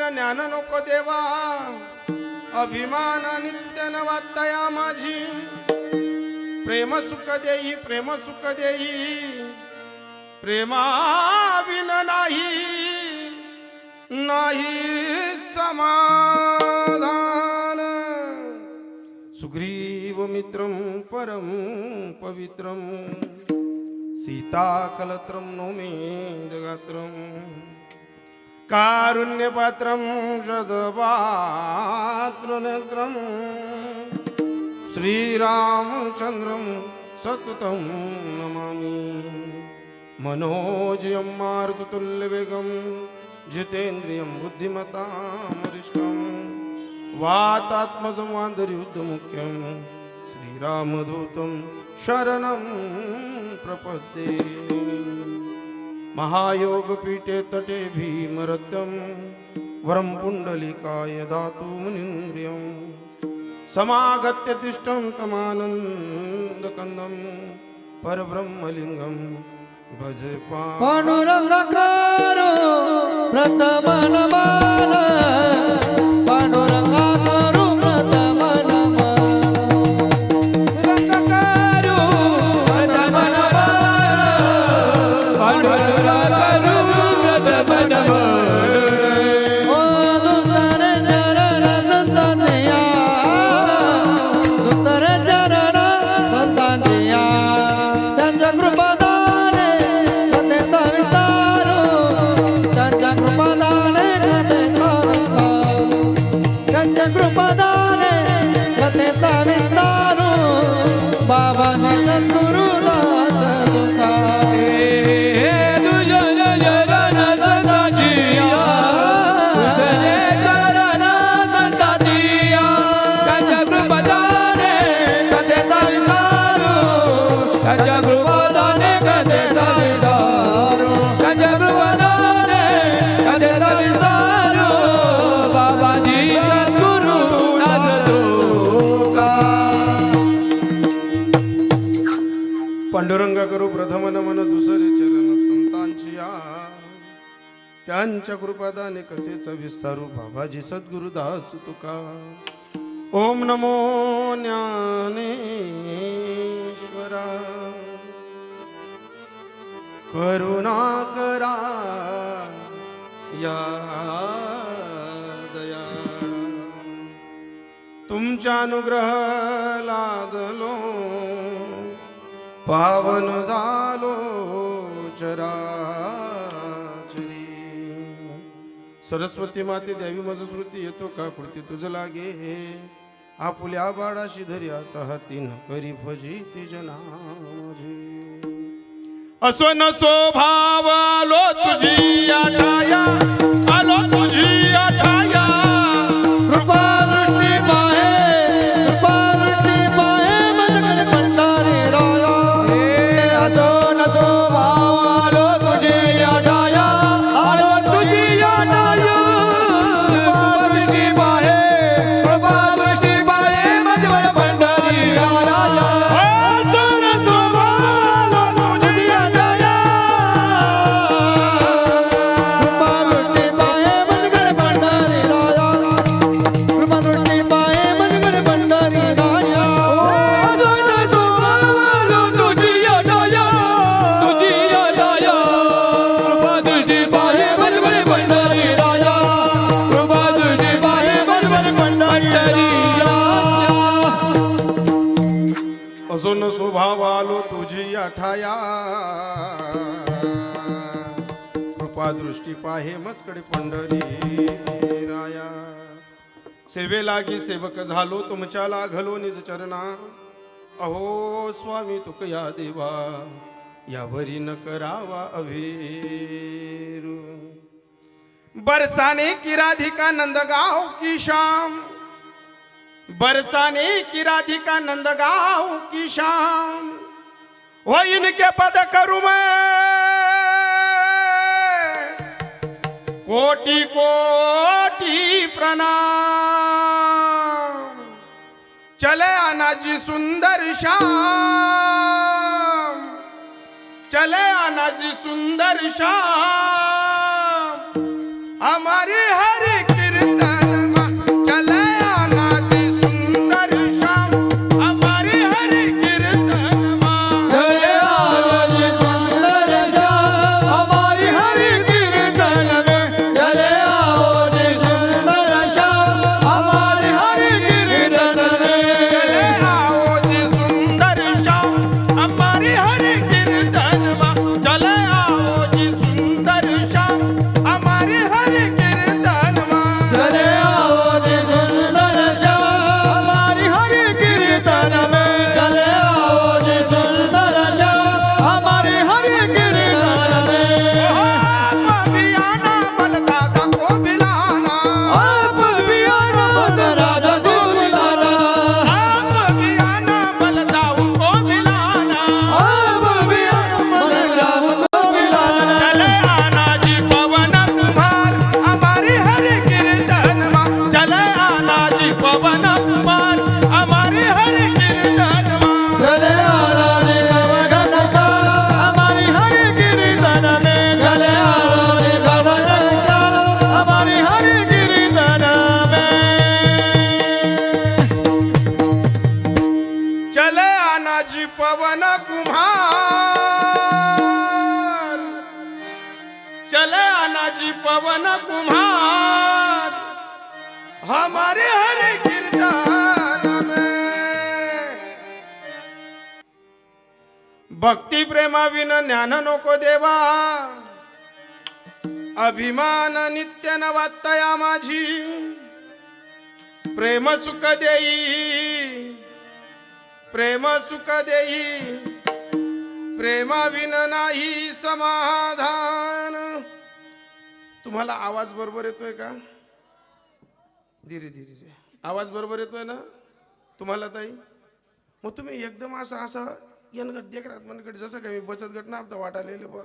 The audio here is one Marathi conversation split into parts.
ज्ञान नको देवा, अभिमान नित्य नवातया माझी, प्रेम सुख देई, प्रेम सुख देई, प्रेमाविन नाही नाही समाधान. सुग्रीव मित्रं परम पवित्रं, सीताकलत्रं नौमि जगात्रं, कारुण्यपात्रं शतपात्रनेत्रं, श्रीरामचन्द्रं सततं नमामि. मनोजयं मारुततुल्यवेगं, जितेन्द्रियं बुद्धिमतां वरिष्ठं, वातात्मजं वानरयुद्धमुख्यं, श्रीरामदूतं शरणं प्रपद्ये. महायोगपीठे तटे भीमरथं, वरं पुण्डलिकाय दातु मुनीन्द्रियं, समागत्य तिष्ठं तमानन्दकन्दं, परब्रह्मलिङ्गं भज पांडुरंगाकारो प्रथम नमन, पांडुरंगाकारो प्रथम नमन, रंगाकारो प्रथम नमन, पांडुरंगाकारो प्रथम नमन. ओ दुतर चरण संतानया, दुतर चरण संतानया, त्यांच्या कृपा बाबा गुरुदास तुका तुझे चरण संताजिया, तुझे चरण संताजिया, त्यांच्या कृपादाने कथेचा विस्तारू, त्यांच्या कृपादाने कथेचा विस्तारू, त्यांच्या कृपादाने कथेचा विस्तारू. बाबाजी सद्गुरुदास तुका. पांडुरंगा करू प्रथम नमन, दुसरे चरण संतांची या, त्यांच्या कृपादाने कथेचा विस्तारू. बाबाजी सद्गुरुदास तुका. ओम नमो ज्ञानेश्वरा, करुणा करा या दया, तुमच्या अनुग्रह लादलो, पावन झालो चराचरी. सरस्वती माते द्यावी मज स्मृती, येतो का कृती तुझ लागे, आपुल्या बाळाशी धरी आता हाती न करी फजिती जना माझी. असो नसो भाव आलो तुझी आठाया, आलो तुझी आठाया, कृपा दृष्टी पाहे, कृपा दृष्टी पाहे मजगल भंडारी राया. असो नसो भाव आलो तुझी आठाया, आलो तुझी आठाया, कृपा दृष्टी पाहे, कृपा दृष्टी पाहे मजगल भंडारी राया. असो नसो भाव आलो तुझी आठाया, कृपा दृष्टी पाहे मजगल भंडारी राया, कृपा दृष्टी पाहे मजगल भंडारी राया. असो नसो भाव आलो तुझी आठाया, तुझी आठाया, कृपा दृष्टी पाहे मजगल भंडारी राया, कृपा दृष्टी पाहे मजगल भंडारी राया. असो न स्वभाव आलो तुझी आठाया, कृपा दृष्टी पाहे मजकडे पंढरी राया. सेवे लागी सेवक झालो, तुमच्या लागलो निज चरणा. अहो स्वामी तुक या देवा, यावरी न करावा अवेरू. बरसाने की राधिका नंदगांव की शाम, बरसाने की राधिका नंदगांव की शाम, वो इनके पद करूं मैं कोटि कोटि प्रणाम. चले आना जी सुंदर श्याम, चले आना जी सुंदर श्याम, हमारी हर की पवन कुम्हार हमारे हरे कीर्तन में भक्ती प्रेमा विन ज्ञान नको देवा अभिमान नित्य न वाटया माझी प्रेम सुख देई प्रेम सुख देई प्रेमा विन नाही समाधान. तुम्हाला आवाज बरोबर येतोय का? धीरे धीरे आवाज बरोबर येतोय ना तुम्हाला ताई? मग तुम्ही एकदम असा असा यन गद्य करात मनकडे जसं काही बचत गट ना आता वाटालेलं बा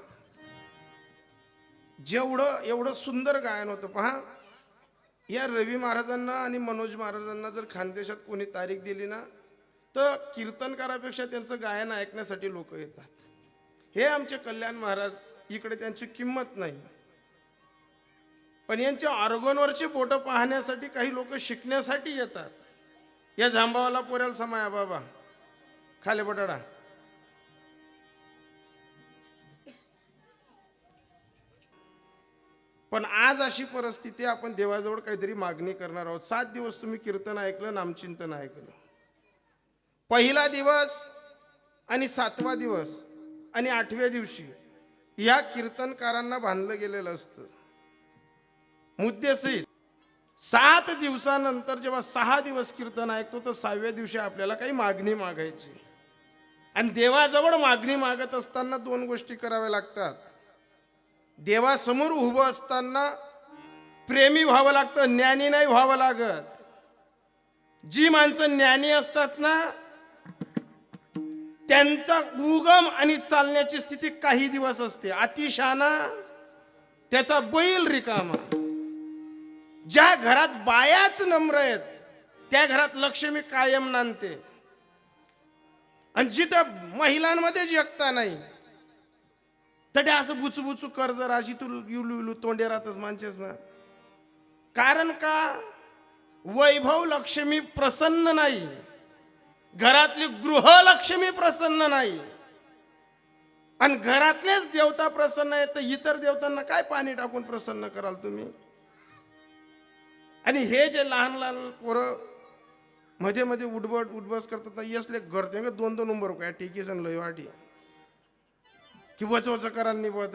जेवढं एवढं सुंदर गायन होतं पहा. या रवी महाराजांना आणि मनोज महाराजांना जर खानदेशात कोणी तारीख दिली ना तर कीर्तनकारापेक्षा त्यांचं गायन ऐकण्यासाठी लोक येतात. हे आमचे कल्याण महाराज इकडे त्यांची किंमत नाही, पण यांच्या ऑर्गनवरची बोटं पाहण्यासाठी काही लोक शिकण्यासाठी येतात. या जांबावाला पोऱ्याला समाया बाबा खाले बटाडा. पण आज अशी परिस्थिती आपण देवाजवळ काहीतरी मागणी करणार आहोत. 7 दिवस तुम्ही कीर्तन ऐकलं, नामचिंतन ऐकलं. पहिला दिवस आणि 7वा दिवस आणि 8व्या दिवशी या कीर्तनकारांना बांधलं गेलेलं असतं मुद्देसहित. 7 दिवसानंतर जेव्हा 6 दिवस कीर्तन ऐकतो तर 6व्या दिवशी आपल्याला काही मागणी मागायची. आणि देवाजवळ मागणी मागत असताना 2 गोष्टी कराव्या लागतात. देवासमोर उभं असताना प्रेमी व्हावं लागतं, ज्ञानी नाही व्हावं लागत. जी माणसं ज्ञानी असतात ना त्यांचा उगम आणि चालण्याची स्थिती काही दिवस असते. अतिशहाणा त्याचा बैल रिकामा. ज्या घरात बायाच नम्र आहेत त्या घरात लक्ष्मी कायम नांदते. आणि जिथं महिलांमध्ये जगता नाही तडे असं बुचबुचू कर जर आजी तू युलू युलू तोंडे राहतच मानचेस ना. कारण का वैभव लक्ष्मी प्रसन्न नाही, घरातली गृहलक्ष्मी प्रसन्न नाही. आणि घरातलेच देवता प्रसन्न आहेत तर इतर देवतांना काय पाणी टाकून प्रसन्न कराल तुम्ही? आणि हे जे लहान लहान पोरं मध्ये मध्ये उठबस करतात ना यसले घडते का 2-2 नंबर काय टिकीस लय वाटी कि वच करायला नाही बुवा.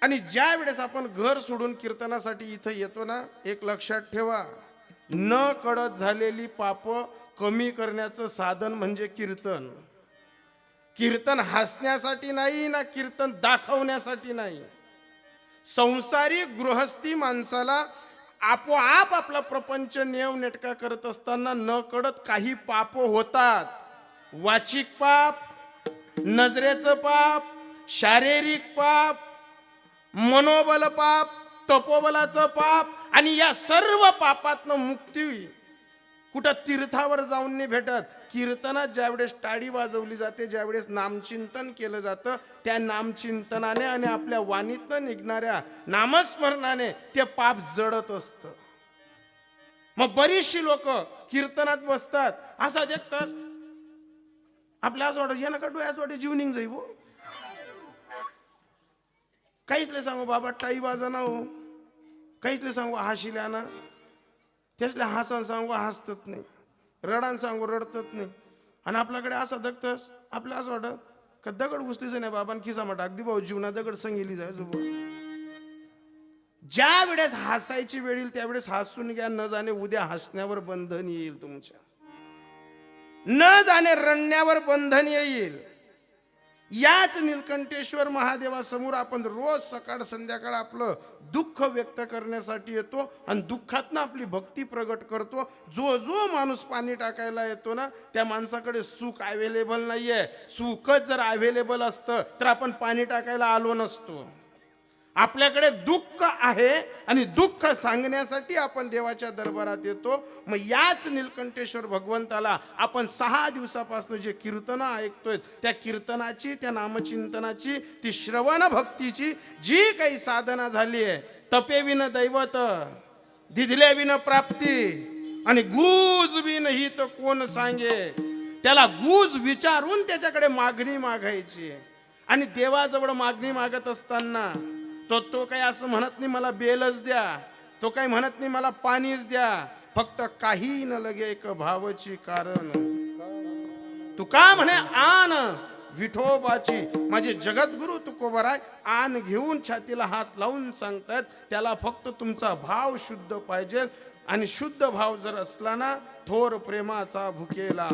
आणि ज्या वेळेस आपण घर सोडून कीर्तनासाठी इथं येतो ना एक लक्षात ठेवा, न कळत झालेली पाप कमी करण्याचं साधन म्हणजे कीर्तन. कीर्तन हसण्यासाठी नाही ना कीर्तन दाखवण्यासाठी नाही. संसारी गृहस्थी माणसाला आपोआप आपला प्रपंच नेव नेटका करत असताना न कळत काही पाप होतात. वाचिक पाप, नजरेचं पाप, शारीरिक पाप, मनोबल पाप, तपोबलाचं पाप. आणि या सर्व पापातनं मुक्ती कुठं तीर्थावर जाऊन नाही भेटत. कीर्तनात ज्यावेळेस टाळी वाजवली जाते, ज्यावेळेस नामचिंतन केलं जातं त्या नामचिंतनाने आणि आपल्या वाणीतनं निघणाऱ्या नामस्मरणाने ते पाप जडत असतं. मग बरीचशी लोक कीर्तनात बसतात असा देखतात आपल्या असं वाटत यांना का डोळ्याच वाटे जीवनिंग जाई हो. काहीच ले सांगू बाबा टाई वाजा ना हो, काहीच ले सांगू हाशिल्या ना, त्याचल्या हसन सांगू हसतच नाही, रडान सांगू रडतच नाही. आणि आपल्याकडे असं दगतस आपल्या असं वाटत का दगड घुसलीच नाही बाबा खिसा म्हणा अगदी भाऊ जीवना दगड संगेली जाय जुबो. ज्या वेळेस हसायची वेळ येईल त्यावेळेस हसून घ्या. न जाणे उद्या हसण्यावर बंधन येईल तुमच्या, न जाणे रडण्यावर बंधन येईल. याच नीलकंठेश्वर महादेवासमोर आपण रोज सकाळ संध्याकाळ आपलं दुःख व्यक्त करण्यासाठी येतो आणि दुःखातनं आपली भक्ती प्रगट करतो. जो माणूस पाणी टाकायला येतो ना त्या माणसाकडे सुख अवेलेबल नाहीये. सुखच जर अवेलेबल असतं तर आपण पाणी टाकायला आलो नसतो. आपल्याकडे दुःख आहे आणि दुःख सांगण्यासाठी आपण देवाच्या दरबारात येतो. मग याच नीलकंठेश्वर भगवंताला आपण 6 दिवसापासून जे कीर्तनं ऐकतोय त्या कीर्तनाची, त्या नामचिंतनाची, ती श्रवण भक्तीची जी काही साधना झाली आहे, तपेविन दैवत दिधल्याविन प्राप्ती आणि गूज बिन ही तर कोण सांगे, त्याला गूज विचारून त्याच्याकडे मागणी मागायची. आणि देवाजवळ मागणी मागत असताना तो काही असं म्हणत नाही मला बेलच द्या, तो काही म्हणत नाही मला पाणीच द्या, फक्त काही न लगे एक भावची कारण. तू का म्हणे आन विठोबाची, माझे जगद्गुरु तुकोबराय आन घेऊन छातीला हात लावून सांगतात त्याला फक्त तुमचा भाव शुद्ध पाहिजे. आणि शुद्ध भाव जर असला ना, थोर प्रेमाचा भुकेला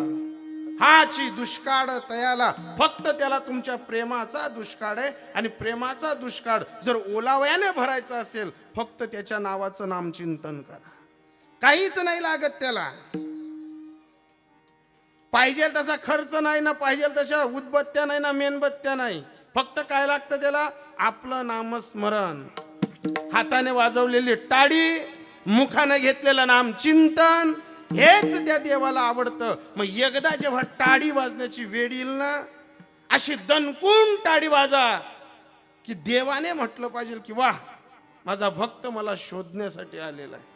हाची दुष्काळ तयाला, फक्त त्याला तुमच्या प्रेमाचा दुष्काळ आहे. आणि प्रेमाचा दुष्काळ जर ओलाव्याने भरायचा असेल, फक्त त्याच्या नावाचं नामचिंतन करा. काहीच नाही लागत त्याला. पाहिजे तसा खर्च नाही ना, पाहिजे तशा उदबत्त्या नाही ना, मेणबत्त्या नाही. फक्त काय लागतं त्याला? आपलं नामस्मरण, हाताने वाजवलेली टाळी, मुखाने घेतलेलं नाम चिंतन, हेच त्या देवाला आवडतं. मग एकदा जेव्हा टाळी वाजण्याची वेळ येईल ना, अशी दणकून टाळी वाजा की देवाने म्हटलं पाहिजे की वाह, माझा भक्त मला शोधण्यासाठी आलेला आहे.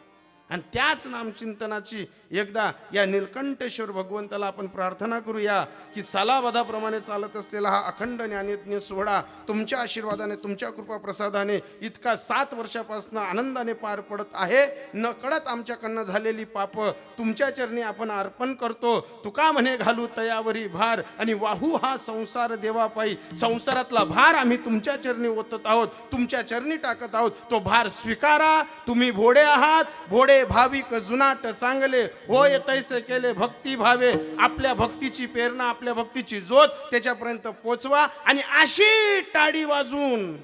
आणि त्याच नामचिंतनाची एकदा या नीलकंठेश्वर भगवंताला आपण प्रार्थना करूया की सालाबादाप्रमाणे चालत असलेला हा अखंड ज्ञानयज्ञ सोहळा तुमच्या आशीर्वादाने, तुमच्या कृपा प्रसादाने इतका 7 वर्षापासून आनंदाने पार पडत आहे. न कळत आमच्याकडनं झालेली पाप तुमच्या चरणी आपण अर्पण करतो. तुका म्हणे घालू तयावरी भार आणि वाहू हा संसार देवापायी. संसारातला भार आम्ही तुमच्या चरणी ओतत आहोत, तुमच्या चरणी टाकत आहोत. तो भार स्वीकारा. तुम्ही भोडे आहात, भोडे भाविक जुनाट चांगले होय तैसे केले भक्ती भावे. आपल्या भक्तीची प्रेरणा, आपल्या भक्तीची ज्योत त्याच्यापर्यंत पोचवा आणि अशी टाळी वाजून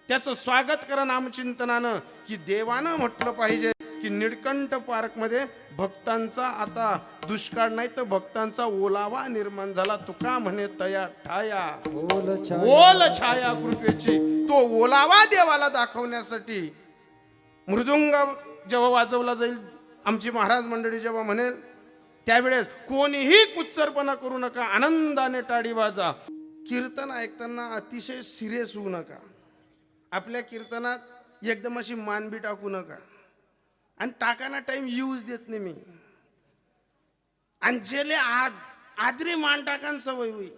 त्याचं स्वागत करा नामचिंतनानं. की देवानं म्हटलं पाहिजे की निळकंठ पार्क मध्ये भक्तांचा आता दुष्काळ नाही तर भक्तांचा ओलावा निर्माण झाला. तुका म्हणे तया ठाया ओल छाया कृपेची. तो ओलावा देवाला दाखवण्यासाठी मृदुंग जेव्हा वाजवला जाईल, आमची महाराज मंडळी जेव्हा म्हणेल, त्यावेळेस कोणीही कुत्सरपणा करू नका, आनंदाने टाळी वाजा. कीर्तन ऐकताना अतिशय सिरियस होऊ नका. आपल्या कीर्तनात एकदम अशी मानबी टाकू नका. आणि टाकाना टाइम यूज देत नाही मी. आणि जेले आदरी मान टाकान सवय होई,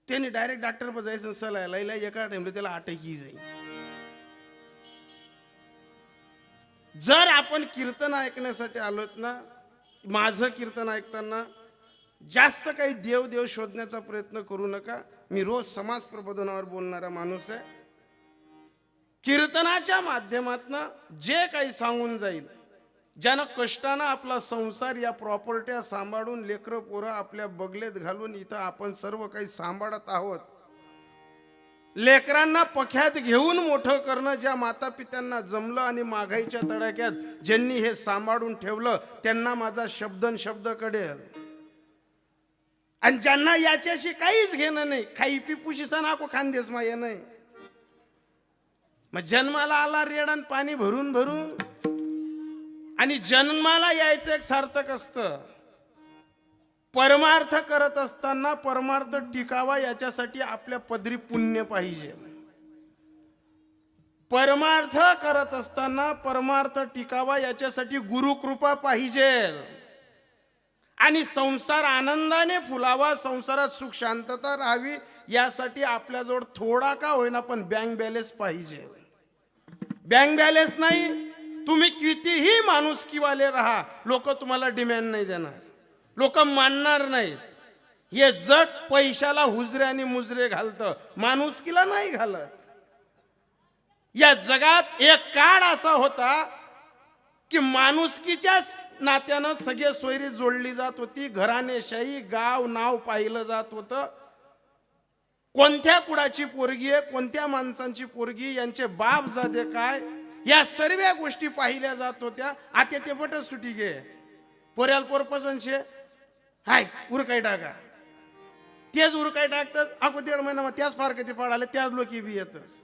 त्यांनी डायरेक्ट डॉक्टर बजायचं सलाय लायला एका टाइमला त्याला अटॅक जाईल. जर आपण कीर्तन ऐकण्यासाठी आलोत ना, माझं कीर्तन ऐकताना जास्त काही देव शोधण्याचा प्रयत्न करू नका. मी रोज समाज प्रबोधनावर बोलणारा माणूस आहे. कीर्तनाच्या माध्यमातनं जे काही सांगून जाईल, ज्यानं कष्टानं आपला संसार या प्रॉपर्ट्या सांभाळून लेकरं पोरं आपल्या बगलेत घालून इथं आपण सर्व काही सांभाळत आहोत. लेकरांना पख्यात घेऊन मोठं करणं ज्या माता पित्यांना जमलं आणि महागाईच्या तडाख्यात ज्यांनी हे सांभाळून ठेवलं, त्यांना माझा शब्द कळेल. आणि ज्यांना याच्याशी काहीच घेणं नाही, खाई पिपूशी नाको खांदेस माये नाही, मग जन्माला आला रेडण पाणी भरून आणि जन्माला यायचं एक सार्थक असतं. परमार्थ करत असताना परमार्थ टिकावा याच्यासाठी आपल्या पदरी पुण्य पाहिजे. परमार्थ करत असताना परमार्थ टिकावा याच्यासाठी गुरुकृपा पाहिजे. आणि संसार आनंदाने फुलावा, संसारात सुख शांतता राहावी, यासाठी आपल्याजवळ थोडा का होईना पण बँक बॅलन्स पाहिजे. बँक बॅलन्स नाही, तुम्ही कितीही माणुसकीवाले राहा, लोक तुम्हाला डिमांड नाही देणार, लोक मानणार नाहीत. हे जग पैशाला हुजरे आणि मुजरे घालतं, माणुसकीला नाही घालत. या जगात एक काळ असा होता की माणुसकीच्या नात्यानं सगळे सोयरी जोडली जात होती. घराणेशाही, गाव नाव पाहिलं जात होतं. कोणत्या कुळाची पोरगी आहे, कोणत्या माणसांची पोरगी, यांचे बाप जादे काय, या सर्व गोष्टी पाहिल्या जात होत्या. आता ते पटच सुटी गे पोऱ्याल पोर पसंतशे हाय उरकाई टाका, तेच उरकाई टाकतात. अगो 1.5 महिना त्याच फार किती पडाले, त्याच लोक बी येतच.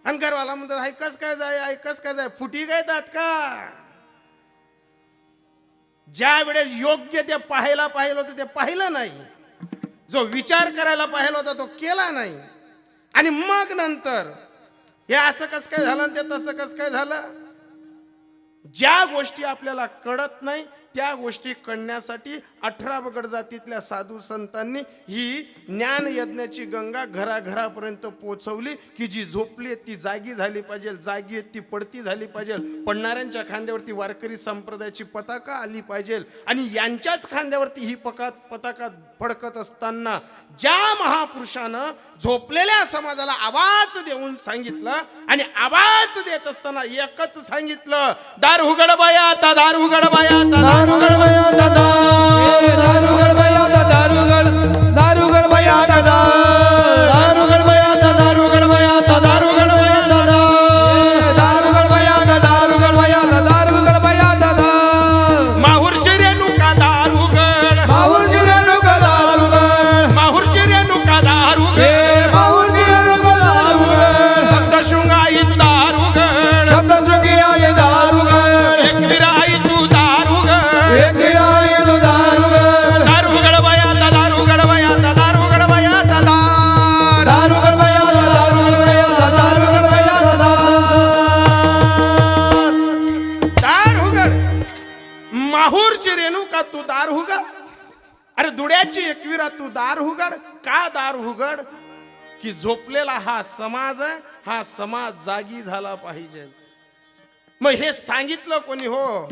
आणि घरवाला म्हणतात हाय कस काय जाय फुटी गायतात का. ज्या वेळेस योग्य ते पाहायला पाहिलं होतं ते पाहिलं नाही, जो विचार करायला पाहिला होता तो केला नाही. आणि मग नंतर हे असं कस काय झालं ते तसं कस काय झालं. ज्या गोष्टी आपल्याला कळत नाही त्या गोष्टी करण्यासाठी 18 बगड जातीतल्या साधू संतांनी ही ज्ञान यज्ञाची गंगा घराघरापर्यंत पोहोचवली की जी झोपली आहे ती जागी झाली पाहिजे, जागी आहे ती पडती झाली पाहिजे, पडणाऱ्यांच्या खांद्यावरती वारकरी संप्रदायाची पताका आली पाहिजे आणि यांच्याच खांद्यावरती ही पताका फडकत असताना ज्या महापुरुषानं झोपलेल्या समाजाला आवाज देऊन सांगितलं आणि आवाज देत असताना एकच सांगितलं, दार उघड बाया आता, दार उघड बाया आता, दार उघड बाया आता, दारुगड बाया दारुगड दारुगड बाया दादा दारुगड बाया आता, दारुगड बाया आता, दारुगड बाया आता, दारुगड बाया दारुगड बाया दारुगड बाया दादा माहूरची रेणुका दारुगड, माऊरची रेणुका दारुगड माहूरची रेणुका दारुगड, माऊरची रेणुका दारुगड सप्तशृंगाई दारुगड, सप्तशृंगी आहे दारुगड एकविरा आई तू दारुगड, एक गिराय तू दारुगड दारुगड बाया आता, दारुगड बाया आता, दारुगड बाया आता, दारुगड बाया दारुगड बाया दारुगड बाया दादा दार उघड. माहूरची रेणुका तू दार उघड. अरे दुड्याची एकविरा तू दार उघड. का दार उघड? की झोपलेला हा समाज आहे, हा समाज जागी झाला पाहिजे. मग हे सांगितलं कोणी? हो,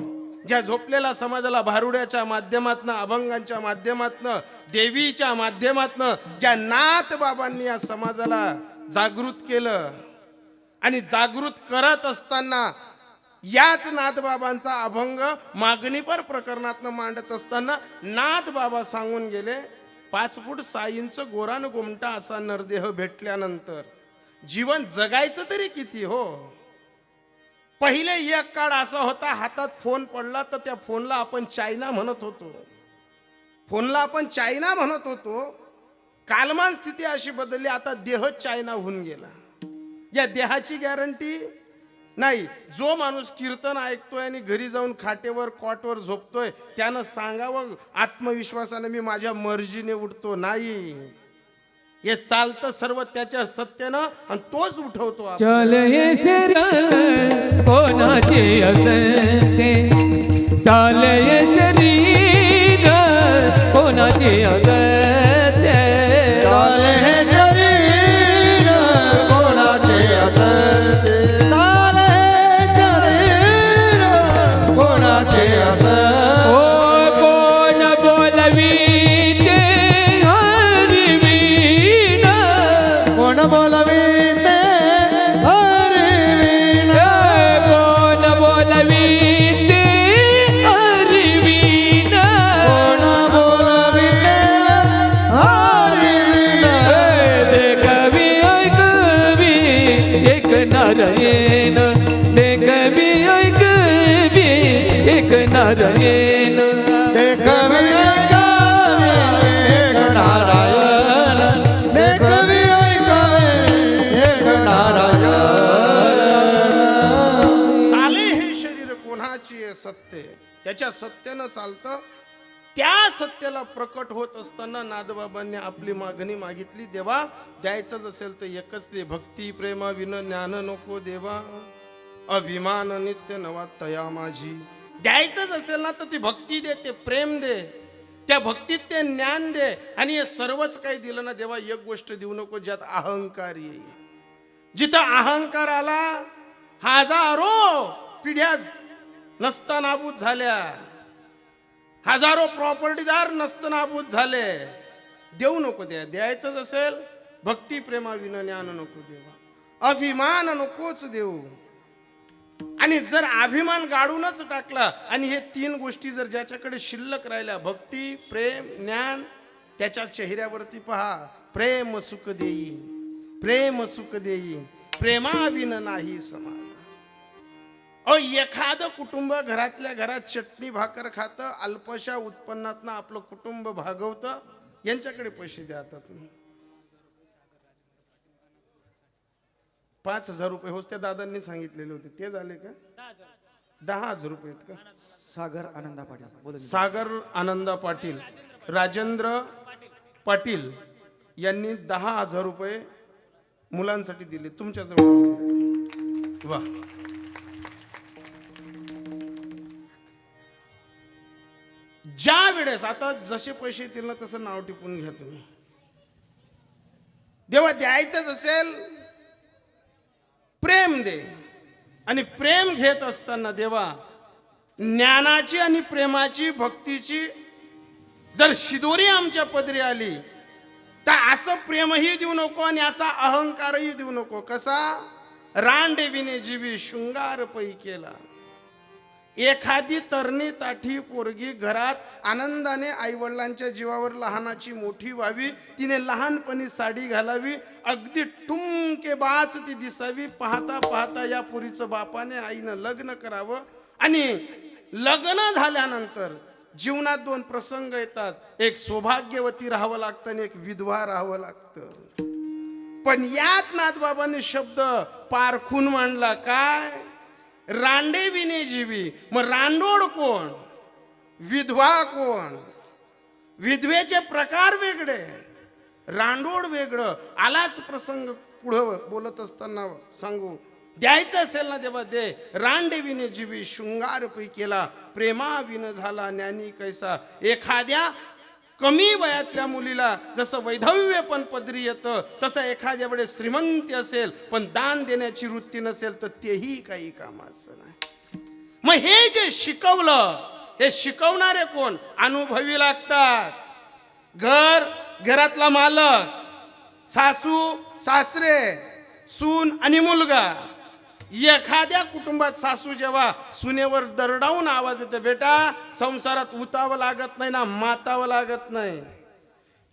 ज्या झोपलेल्या समाजाला भारुड्याच्या माध्यमातनं, अभंगांच्या माध्यमातनं, देवीच्या माध्यमातनं ज्या नाथ बाबांनी या समाजाला जागृत केलं आणि जागृत करत असताना याच नाथबाबांचा अभंग मागणीपर प्रकरणातनं मांडत असताना नाथबाबा सांगून गेले, 5 फूट 6 इंच गोरान गोमटा असा नरदेह भेटल्यानंतर जीवन जगायचं तरी किती? हो, पहिले एक काळ असा होता, हातात फोन पडला तर त्या फोनला आपण चायना म्हणत होतो, फोनला आपण चायना म्हणत होतो. कालमान स्थिती अशी बदलली, आता देह चायना होऊन गेला. या देहाची गॅरंटी नाही. जो माणूस कीर्तन ऐकतोय आणि घरी जाऊन खाटेवर कॉटवर झोपतोय त्यानं सांगावं आत्मविश्वासाने, मी माझ्या मर्जीने उठतो. नाही, हे चालतं सर्व त्याच्या सत्यानं आणि तोच उठवतो आपण. चल ये शरीर कोणाचे असते, चाल ये शरीर कोणाचे असते, चाल हे शरीर कोणाचे असते, चाल हे शरीर कोणाचे असते. ओ कोण बोलवीते हरिवीण, कोण बोलविते हरिवीण, कोण बोलवीते हरिवीण, कोण बोलविते हरिवीण. देखवी ऐकवी एक नारायण, देखवी ऐकवी एक नारायण, देखवी ऐकावे एक नारायण, देखवी ऐकावे एक नारायण. चाले हे शरीर कोणाची आहे सत्य, त्याच्या सत्यानं चालतं. त्या सत्याला प्रकट होत असताना नादबाबांनी आपली मागणी मागितली, देवा द्यायचंच असेल तर एकच दे, भक्ती प्रेमा विन ज्ञान नको देवा, अभिमान नित्य नवा तया माझी. द्यायचंच असेल ना तर ती भक्ती दे, ते प्रेम दे, त्या भक्तीत ते ज्ञान दे आणि हे सर्वच काही दिलं ना देवा, एक गोष्ट देऊ नको ज्यात अहंकार येईल. जिथं अहंकार आला हजारो पिढ्या नसता नाबूद झाल्या, हजारो प्रॉपर्टीदार नसता नाबूद झाले. देऊ नको. द्यायचंच असेल भक्ती प्रेमा विना ज्ञान नको देवा, अभिमान नकोच देऊ. आणि जर अभिमान गाडूनच टाकला आणि हे 3 गोष्टी जर ज्याच्याकडे शिल्लक राहिल्या, भक्ती प्रेम ज्ञान, त्याच्या चेहऱ्यावरती पहा, प्रेम सुख देई, प्रेम सुख देई, प्रेमाविन नाही समाधान. एखादं कुटुंब घरातल्या घरात चटणी भाकर खातं, अल्पशा उत्पन्नातनं आपलं कुटुंब भागवतं. यांच्याकडे पैसे द्या आता तुम्ही. 5,000 रुपये होते, त्या दादांनी सांगितलेले होते, ते झाले का? 10,000 रुपये आहेत का? सागर आनंदा पाटील, सागर आनंदा पाटील, राजेंद्र पाटील यांनी 10,000 रुपये मुलांसाठी दिले. तुमच्याजवळ वा. ज्या वेळेस आता जसे पैसे येतील ना तसं नाव टिपून घ्या तुम्ही. देवा द्यायचंच असेल प्रेम दे. आणि प्रेम घेत असताना देवा ज्ञानाची आणि प्रेमाची भक्तीची जर शिदोरी आमच्या पदरी आली तर असं प्रेमही देऊ नको आणि असा अहंकारही देऊ नको. कसा? रांडेविने जीवी शृंगार पै केला. एखादी तरणी ताठी पोरगी घरात आनंदाने आईवडिलांच्या जीवावर लहानाची मोठी व्हावी, तिने लहानपणी साडी घालावी, अगदी ठुमके बाच ती दिसावी. पाहता पाहता या पोरीचं बापाने आईनं लग्न करावं आणि लग्न झाल्यानंतर जीवनात दोन प्रसंग येतात. एक सौभाग्यवती राहावं लागतं आणि एक विधवा राहावं लागतं. पण यात नाथबाबांनी शब्द पारखून मांडला. काय? रांडेविने जीवी. मग रांडोड कोण? विधवा कोण? विधवेचे प्रकार वेगळे, रांडोड वेगळं. आलाच प्रसंग पुढं बोलत असताना सांगू. द्यायचं असेल ना देवा दे. रांडेविने जीवी शृंगार पै केला. प्रेमाविन झाला ज्ञानी कैसा. एखाद्या कमी वयातल्या मुलीला जसं वैधव्य पण पदरी येतं तसं एखाद्या वेळेस श्रीमंती असेल पण दान देण्याची वृत्ती नसेल तर तेही काही कामाचं नाही. मग हे जे शिकवलं, हे शिकवणारे कोण? अनुभवी लागतात. घरातला मालक, सासू सासरे, सून आणि मुलगा. एखाद्या कुटुंबात सासू जेव्हा सुनेवर दरडावून आवाज येते, बेटा संसारात उतावं लागत नाही ना मातावं लागत नाही,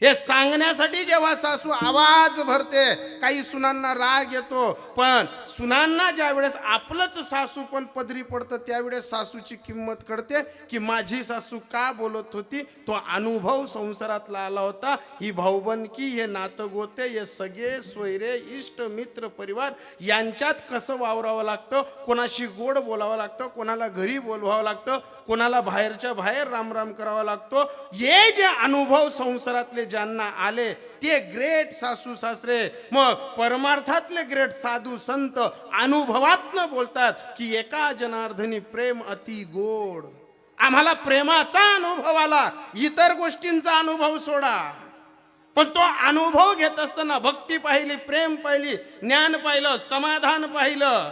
हे सांगण्यासाठी जेव्हा सासू आवाज भरते. काही सुनांना राग येतो, पण सुनांना ज्या वेळेस आपलंच सासू पण पदरी पडतं त्यावेळेस सासूची किंमत कळते की माझी सासू का बोलत होती. तो अनुभव संसारातला आला होता. ही भाऊबंदकी, हे नातं गोते, हे सगळे सोयरे इष्ट मित्र परिवार यांच्यात कसं वावरावं लागतं, कोणाशी गोड बोलावं लागतं, कोणाला घरी बोलवावं लागतं, कोणाला बाहेरच्या बाहेर रामराम करावा लागतो. हे जे अनुभव संसारातले ज्यांना आले ते ग्रेट सासू सासरे. मग परमार्थातले ग्रेट साधू संत अनुभवातनं बोलतात की एका जनार्दनी प्रेम अति गोड. आम्हाला प्रेमाचा अनुभव आला, इतर गोष्टींचा अनुभव सोडा. पण तो अनुभव घेत असताना भक्ती पाहिली, प्रेम पाहिली, ज्ञान पाहिलं, समाधान पाहिलं,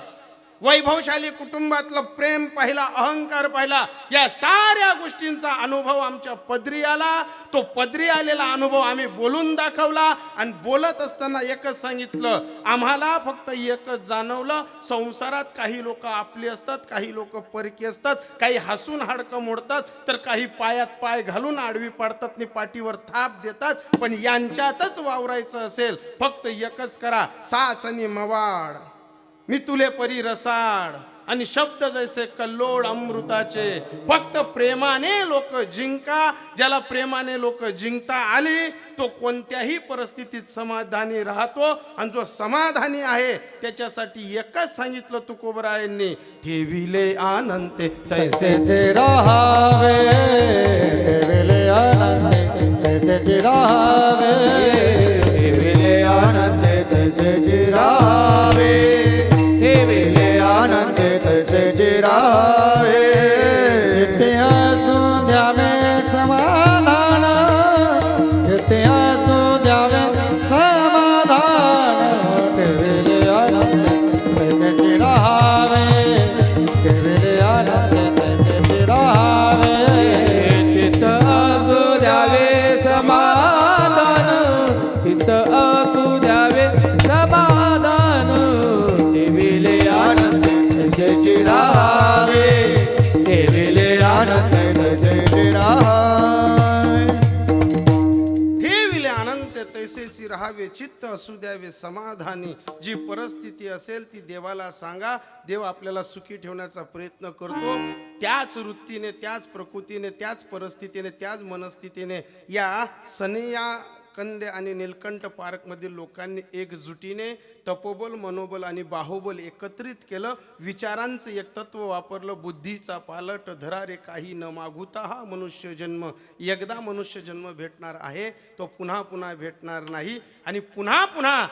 वैभवशाली कुटुंबातलं प्रेम पाहिला, अहंकार पाहिला. या साऱ्या गोष्टींचा अनुभव आमच्या पदरी आला. तो पदरी आलेला अनुभव आम्ही बोलून दाखवला आणि बोलत असताना एकच सांगितलं, आम्हाला फक्त एकच जाणवलं, संसारात काही लोक आपली असतात, काही लोक परकी असतात, काही हसून हाडकं मोडतात तर काही पायात पाय घालून आडवी पाडतात आणि पाठीवर थाप देतात. पण यांच्यातच वावरायचं असेल फक्त एकच करा, साच आणि मवाड, मी तुले परी रसाळ आणि शब्द जैसे कल्लोळ अमृताचे. फक्त प्रेमाने लोक जिंका. ज्याला प्रेमाने लोक जिंकता आली तो कोणत्याही परिस्थितीत समाधानी राहतो. आणि जो समाधानी आहे त्याच्यासाठी एकच सांगितलं तुकोबरायांनी, ठेविले आनंद तैसे राहावे, ठेविले आनंद तैसे राहावे, ठेविले आनंद तैसे राहावे, ठेविले आनंद तैसे राहावे. जिथे असू द्यावे समाधान, जिथे असू द्यावे समाधान, ठेविले आनंद तैसे राहावे, ठेविले आनंद तैसे राहावे. चित्त असू द्यावे समाधान, चित्त असू द्यावे समाधान, ठेविले आनंद तैसे राहावे, ठेविले आनंद तैसे राहावे. ठेविले आनंद तैसेची राहावे, चित्त असू द्यावे समाधानी. जी परिस्थिती असेल ती देवाला सांगा. देव आपल्याला सुखी ठेवण्याचा प्रयत्न करतो. त्याच वृत्तीने, त्याच प्रकृतीने, त्याच परिस्थितीने, त्याच मनस्थितीने या सनिया कंदे आणि नीलकंठ पार्कमधील लोकांनी एकजुटीने तपोबल, मनोबल आणि बाहुबल एकत्रित केलं. विचारांचं एक तत्व वापरलं, बुद्धीचा पालट धरा रे काही न मागुता. हा मनुष्य जन्म एकदा मनुष्य जन्म भेटणार आहे, तो पुन्हा पुन्हा भेटणार नाही. आणि पुन्हा पुन्हा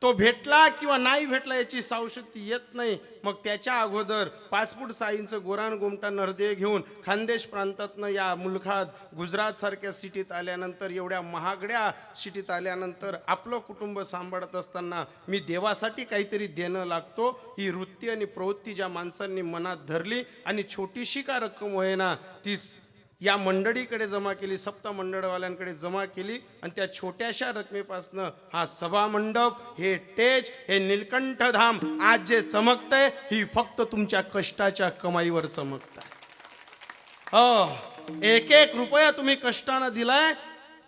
तो भेटला किंवा नाही भेटला याची सावशती येत नाही. मग त्याच्या अगोदर 5 फूट 6 इंच गोरान गोमटा नरदेह घेऊन खानदेश प्रांतातनं या मुलखात गुजरात सारख्या सिटीत आल्यानंतर, एवढ्या महागड्या सिटीत आल्यानंतर आपलं कुटुंब सांभाळत असताना मी देवासाठी काहीतरी देणं लागतो, ही वृत्ती आणि प्रवृत्ती ज्या माणसांनी मनात धरली आणि छोटीशी का रक्कम होईना ती या मंडळीकडे जमा केली, सप्त मंडळवाल्यांकडे जमा केली आणि त्या छोट्याशा रकमेपासनं हा सभा मंडप, हे टेज, हे निलकंठ धाम आज जे चमकतंय ही फक्त तुमच्या कष्टाच्या कमाईवर चमकतंय. हो, एक एक रुपया तुम्ही कष्टानं दिलाय,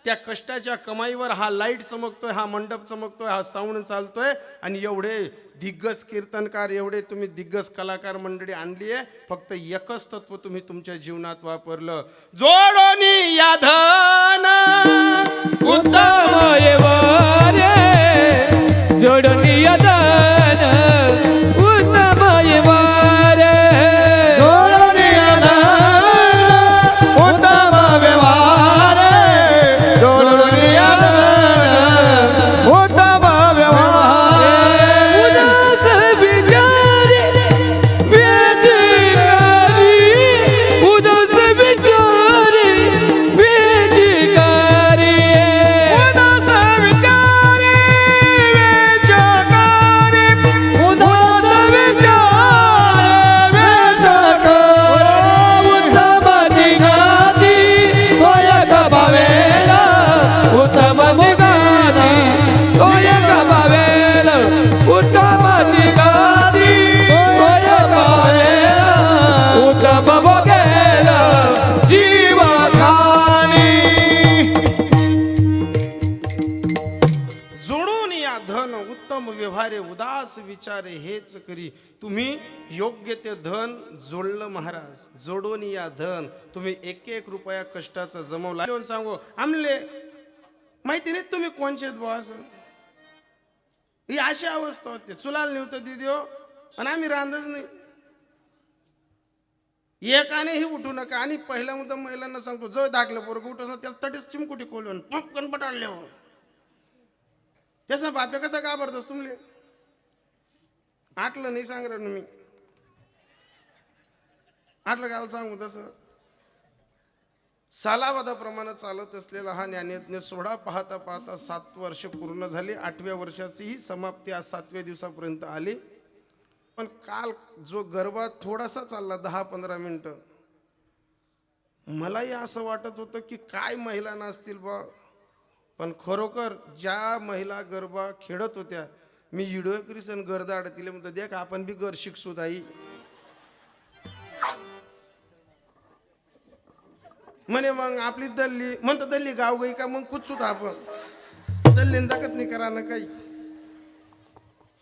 त्या कष्टाच्या कमाईवर हा लाईट चमकतोय, हा मंडप चमकतोय, हा साऊंड चालतोय. आणि एवढे दिग्गज कीर्तनकार, एवढे तुम्ही दिग्गज कलाकार मंडळी आणली आहे. फक्त एकच तत्व तुम्ही तुमच्या जीवनात वापरलं, जोडोनी या धन उत्तम रे जोडणी दान उत्तम रे जोडणी दान उत्तम व्यवहार जोडणी दान उत्तम व्यवहार उदास विचारी बेजिकारी उदास विचारी बेजिकारी उदास विचारी वेचकारी उदास विचार वेचकारी उत्तम जिगाती होय गबावेला उत्तम जिगाती होय गबावेला उत्तम जिगाती होय गबावेला उत्तम भोगेला जीवा खानी जोडून या धन उत्तम व्यवहारे उदास विचारे हेच करी. तुम्ही योग्य ते धन जोडलं महाराज, जोडून या धन. तुम्ही एक एक रुपया कष्टाचा जमवला. येऊन सांगू आमले माहिती नाही तुम्ही कोणचे बॉस, ही अशी अवस्था होते. चुलाल नव्हतं दिद्यो आणि आम्ही रांधच नाही, एकानेही उठू नका. आणि पहिला मुद्दा महिलांना सांगतो, जो दाखलं पोरग उठस ना त्याला तटीच चिमकुटी खोलून पटकन पटाडले हो. तेच ना बाप्या कसा घाबरतोस तुमले, आटलं नाही सांग रे मी, आटलं गाव सांगू तसं. सालावादाप्रमाणे चालत असलेला हा ज्ञानयज्ञ सोहळा पाहता पाहता 7 वर्ष पूर्ण झाली. 8व्या वर्षाची ही समाप्ती आज 7व्या दिवसापर्यंत आली. पण काल जो गरबा थोडासा चालला 10-15 मिनिटं, मलाही असं वाटत होतं की काय महिला नाचतील बा. पण खरोखर ज्या महिला गरबा खेळत होत्या, मी व्हिडिओ करीसन गर्द अडतिले म्हणतो, देख आपण बी गर शिकसू ताई म्हणे. मग आपली दल्ली म्हणतो, दल्ली गाव गई का मग कुचूत आपण दल्ली दाखत नाही करा ना काही.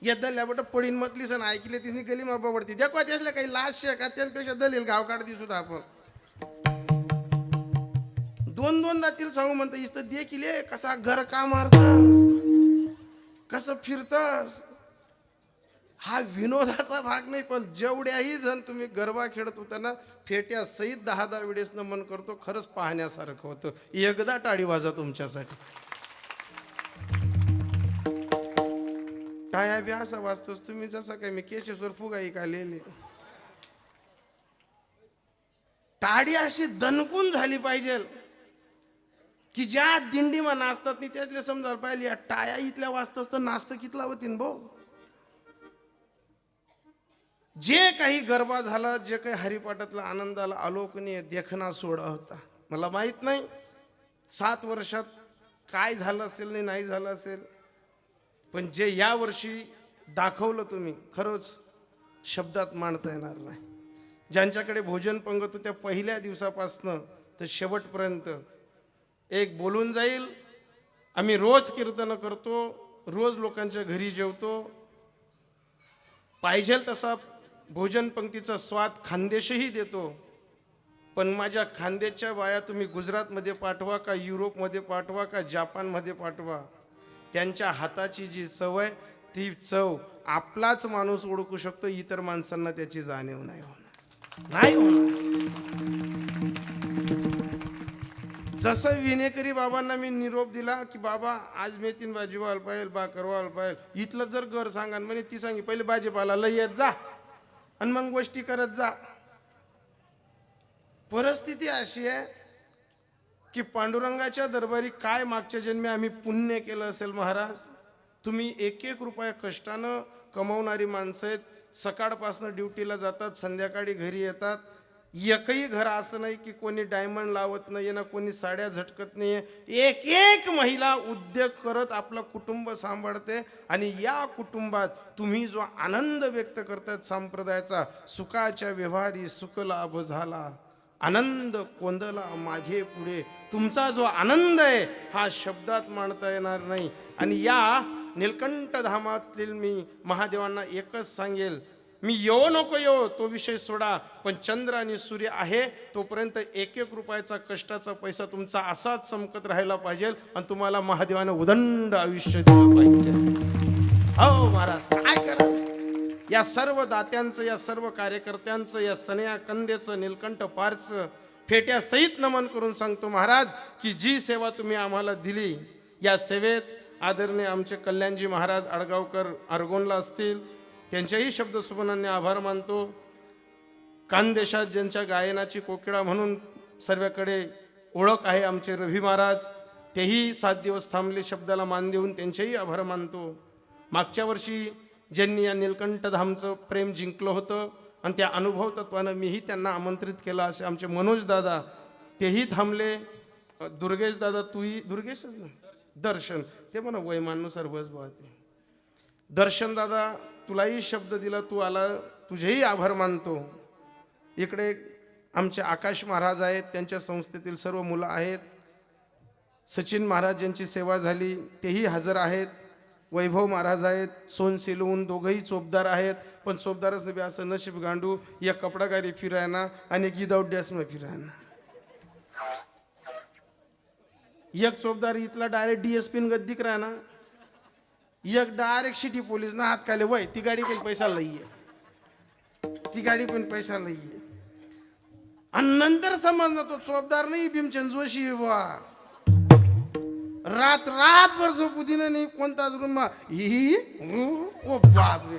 या दल्ल्या बट पडीन मतली सण ऐकले तिने गली मापा पडती देखवा त्यासल्या काही लाश का त्यांपेक्षा दलील गाव काढ दिसू आपण. 2-2 जातील सांगू म्हणतं, इथं देखील कसा घर का मारत, कसं फिरत. हा विनोदाचा भाग नाही, पण जेवढ्याही जण तुम्ही गरबा खेळत होता ना, फेट्या सहित 10-10 वेळेस नमन करतो. खरंच पाहण्यासारखं होतं. एकदा टाळी वाजा तुमच्यासाठी. टाळ्या बी असा वाजतोस तुम्ही जसं काय मी केशेश्वर फुगाई का लिहिले. टाळी अशी दणकून झाली पाहिजे की ज्या दिंडीमा नाचतात नाही त्यातले समजायला पाहिजे, टाळ्या इथल्या वाजताच तर नाचतं कितला होतीन भाऊ. जे काही गरबा झाला, जे काही हरिपाठातला आनंदाला अलोकनीय देखना सोहळा होता. मला माहित नाही 7 वर्षात काय झालं असेल नाही झालं असेल, पण जे या वर्षी दाखवलं तुम्ही खरंच शब्दात मांडता येणार नाही. ज्यांच्याकडे भोजन पंगत होत्या पहिल्या दिवसापासनं तर शेवटपर्यंत एक बोलून जाईल, आम्ही रोज कीर्तन करतो, रोज लोकांच्या घरी जेवतो, पाहिजे तसा भोजन पंक्तीचा स्वाद खानदेशही देतो. पण माझ्या खानदेशच्या बाया तुम्ही गुजरातमध्ये पाठवा का युरोपमध्ये पाठवा का जापानमध्ये पाठवा, त्यांच्या हाताची जी चव आहे ती चव आपलाच माणूस ओळखू शकतो, इतर माणसांना त्याची जाणीव नाही होणार. जसं विनेकरी बाबांना मी निरोप दिला की बाबा आज मेथीन भाजी व्हायला पाहिजे, भाकर व्हायला पाहिजे, इथलं जर घर सांगा म्हणे ती सांगी पहिले भाजीपाला लय येत जा आणि मग गोष्टी करत जा. परिस्थिती अशी आहे की पांडुरंगाच्या दरबारी काय मागच्या जन्मी आम्ही पुण्य केलं असेल महाराज. तुम्ही एक एक रुपया कष्टानं कमावणारी माणसं आहेत. सकाळपासनं ड्युटीला जातात, संध्याकाळी घरी येतात. एकही घर असं नाही की कोणी डायमंड लावत नाही ना, कोणी साड्या झटकत नाही. एक एक महिला उद्योग करत आपलं कुटुंब सांभाळते. आणि या कुटुंबात तुम्ही जो आनंद व्यक्त करतात संप्रदायाचा, सुखाच्या व्यवहारी सुख लाभ झाला, आनंद कोंदला मागे पुढे, तुमचा जो आनंद आहे हा शब्दात मांडता येणार नाही. आणि या निलकंठ धामातील मी महादेवांना एकच सांगेल, मी येऊ नको येऊ तो विषय सोडा, पण चंद्र आणि सूर्य आहे तोपर्यंत एक एक रुपयाचा कष्टाचा पैसा तुमचा असाच चमकत राहायला पाहिजे आणि तुम्हाला महादेवाने उदंड आयुष्य दिलं पाहिजे. हो महाराज, काय करा या सर्व दात्यांचं, या सर्व कार्यकर्त्यांचं, या सन्या कंदेचं, नीलकंठ पारचं फेट्या सहित नमन करून सांगतो महाराज की जी सेवा तुम्ही आम्हाला दिली, या सेवेत आदरणीय आमचे कल्याणजी महाराज आडगावकर आरगोनला असतील, त्यांच्याही शब्दसुमनांनी आभार मानतो. कानदेशात ज्यांच्या गायनाची कोकिळा म्हणून सर्वांकडे ओळख आहे आमचे रवी महाराज, तेही 7 दिवस थांबले शब्दाला मान देऊन त्यांचेही आभार मानतो. मागच्या वर्षी ज्यांनी या निलकंठ धामचं प्रेम जिंकलं होतं आणि त्या अनुभव तत्वानं मीही त्यांना आमंत्रित केलं असे आमचे मनोज दादा, तेही थांबले. दुर्गेश दादा, तूही दुर्गेशच ना, दर्शन, ते म्हणा वयमानुसार बस बाते. दर्शन दादा, तुलाही शब्द दिला, तू आला, तुझेही आभार मानतो. इकडे आमचे आकाश महाराज आहेत, त्यांच्या संस्थेतील सर्व मुलं आहेत. सचिन महाराज यांची सेवा झाली तेही हजर आहेत. वैभव महाराज आहेत, सोन सिलवून, दोघंही चोपदार आहेत. पण चोपदारच नव्हे असं नशीब गांडू, एक कपडागारी फिरायना आणि एक विदाऊट डॅसमध्ये फिरायना. एक चोपदार इथला डायरेक्ट DSP गद्दीक राहना, एक डायरेक्ट सिटी पोलीस ना हात खाले वय, ती गाडी पण पैसा लईये, ती गाडी पण पैसा लईये. आणि नंतर समजलं तो चोपदार नाही भीमचंद जोशी वा, रातभर झोपू दिलं नाही कोणताच रूम. ही ओ बापरे,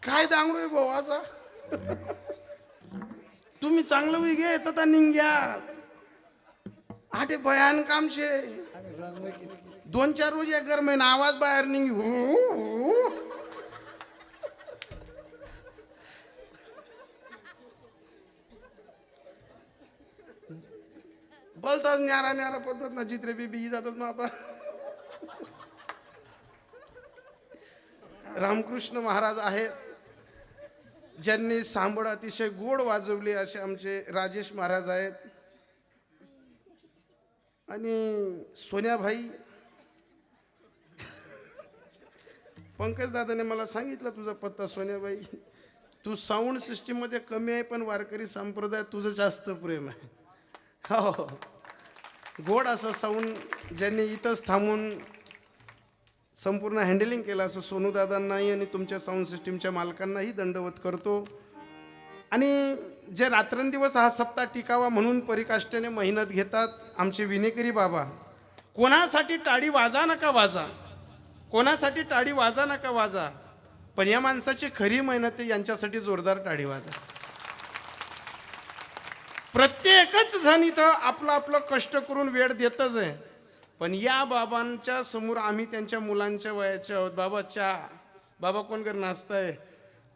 काय दांगडोय भाऊ असा. तुम्ही चांगलं वी घे तर निघ्या आठे भयान काम शे. 2-4 रोज एक गरम आवाज बाहेर निघी बोलतात न्यारा न्यारा पद्धत ना, चित्रे बी जातात मग आपण. रामकृष्ण महाराज आहेत ज्यांनी सांबड अतिशय गोड वाजवली असे आमचे राजेश महाराज आहेत. आणि सोन्याभाई, पंकज दादाने मला सांगितलं तुझा पत्ता सोन्याबाई, तू साऊंड सिस्टीम मध्ये कमी आहे पण वारकरी संप्रदाय तुझं जास्त प्रेम आहे. हो, गोड असं साऊंड ज्यांनी इथंच थांबून संपूर्ण हँडलिंग केलं असं सोनू दादांनाही आणि तुमच्या साऊंड सिस्टीमच्या मालकांनाही दंडवत करतो. आणि जे रात्रंदिवस हा सप्ताह टिकावा म्हणून परिकाष्ठेने मेहनत घेतात आमचे विनेकरी बाबा. कोणासाठी टाळी वाजा नका वाजा, कोणासाठी टाळी वाजा नका वाजा, पण या माणसाची खरी मेहनत आहे, यांच्यासाठी जोरदार टाळी वाजा. प्रत्येकच जण इथं आपलं आपलं कष्ट करून वेळ देतच आहे. पण या बाबांच्या समोर आम्ही त्यांच्या मुलांच्या वयाच्या आहोत. बाबा कोण कर नाचताय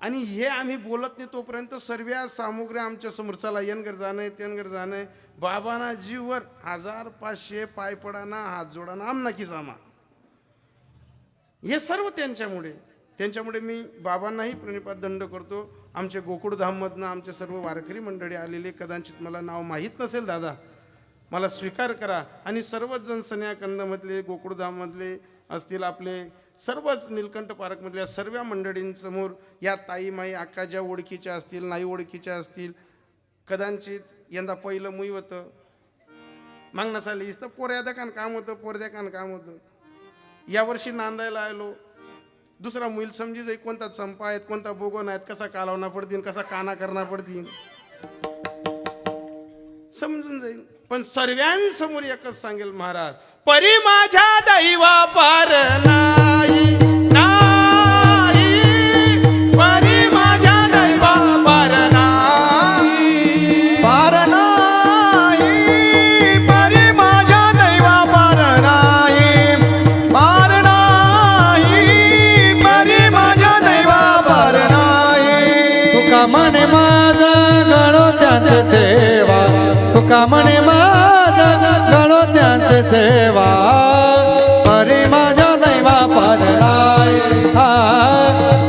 आणि हे आम्ही बोलत नाही तोपर्यंत सर्व सामुग्री आमच्या समोर, चला येनगर जाणं त्यांगर जाणं. बाबांना जीववर 1500 पाय पडाना, हात जोडाना, आमना की जामा, हे सर्व त्यांच्यामुळे मी बाबांनाही प्रणिपात दंड करतो. आमचे गोकुळधाममधनं आमचे सर्व वारकरी मंडळी आलेले, कदाचित मला नाव माहीत नसेल दादा, मला स्वीकार करा. आणि सर्वच जण सन्याकंदमधले, गोकुळधाममधले असतील, आपले सर्वच निलकंठ पार्कमधल्या सर्व मंडळींसमोर या ताईमाई अक्का ज्या ओळखीच्या असतील, नाही ओळखीच्या असतील, कदाचित यंदा पहिलं मुई होतं, मागणं साली तर पोऱ्या देखान काम होतं, पोरद्याकान काम होतं. यावर्षी नांदायला आलो, दुसरा मुईल समजी जाई कोणता चंपा आहेत, कोणता बोगोन आहेत, कसा कालावना पडतील, कसा काना करणा पडतील. समजून जाईल. पण सर्वांसमोर एकच सांगेल महाराज, परी माझ्या दैवा पार नाही, नाही, परी माझ्या दैवा पार नाही, पार नाही, परी माझ्या दैवा पार नाही, पार नाही, परी माझ्या दैवा पार नाही. तुका म्हणे माझं गणो त्यांचे सेवा, तुका म्हणे माझं गणो त्यांचे सेवा, परी माझ्या दैवा पार नाही, हा,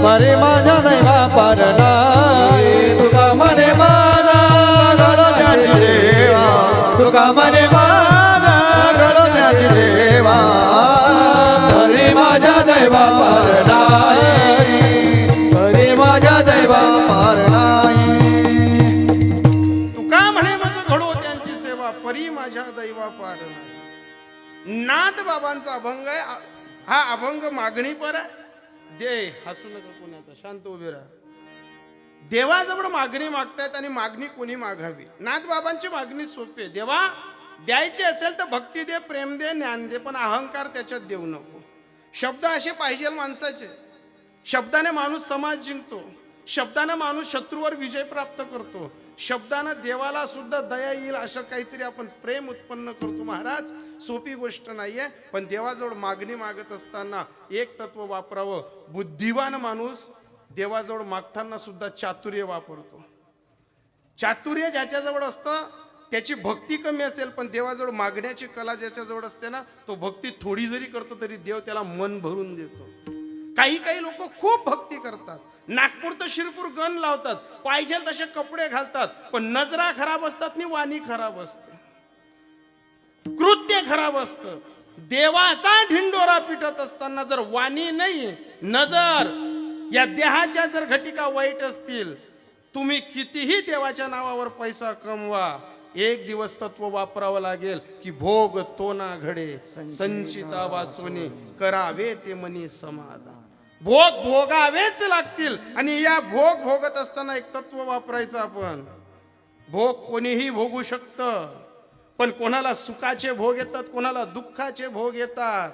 परी माझ्या दैवा पार नाही. तुका म्हणे माझं गणो त्यांची सेवा, तुका म्हणे माझं गणो त्यांची सेवा, परी माझ्या दैवा पार नाही, परी माझ्या दैवा पार नाही. तुका म्हणे माझं घडो त्यांची सेवा, परी माझ्या दैवा पार नाही. नाथ बाबांचा अभंग आहे हा. अभंग मागणी पर आहे. दे, हसू नका कोणी, आता शांत उभे राहा. देवाजवळ मागणी मागतायत आणि मागणी कोणी मागावी. नाथ बाबांची मागणी सोपी आहे. देवा द्यायची असेल तर भक्ती दे, प्रेम दे, ज्ञान दे, पण अहंकार त्याच्यात देऊ नको. शब्द असे पाहिजे माणसाचे. शब्दाने माणूस समाज जिंकतो, शब्दाने माणूस शत्रूवर विजय प्राप्त करतो, शब्दानं देवाला सुद्धा दया येईल असं काहीतरी आपण प्रेम उत्पन्न करतो. महाराज सोपी गोष्ट नाहीये. पण देवाजवळ मागणी मागत असताना एक तत्व वापरावं. बुद्धिवान माणूस देवाजवळ मागताना सुद्धा चातुर्य वापरतो. चातुर्य ज्याच्याजवळ असतं त्याची भक्ती कमी असेल, पण देवाजवळ मागण्याची कला ज्याच्याजवळ असते ना, तो भक्ती थोडी जरी करतो तरी देव त्याला मन भरून देतो. काही काही लोक खूप भक्ती करतात, नागपूर तर शिरपूर गण लावतात, पाहिजे तसे कपडे घालतात, पण नजरा खराब असतात आणि वाणी खराब असते, कृत्य खराब असतं. देवाचा ढिंडोरा पिटत असताना जर वाणी नाही, नजर या देहाच्या जर घटिका वाईट असतील, तुम्ही कितीही देवाच्या नावावर पैसा कमवा, एक दिवस तत्व वापरावं लागेल की भोग तो ना घडे संचिता वाचवणे, करावे ते मनी समाधान. भोग भोगावेच लागतील. आणि या भोग भोगत असताना एक तत्व वापरायचं आपण. भोग कोणीही भोगू शकतं, पण कोणाला सुखाचे भोग येतात, कोणाला दुःखाचे भोग येतात.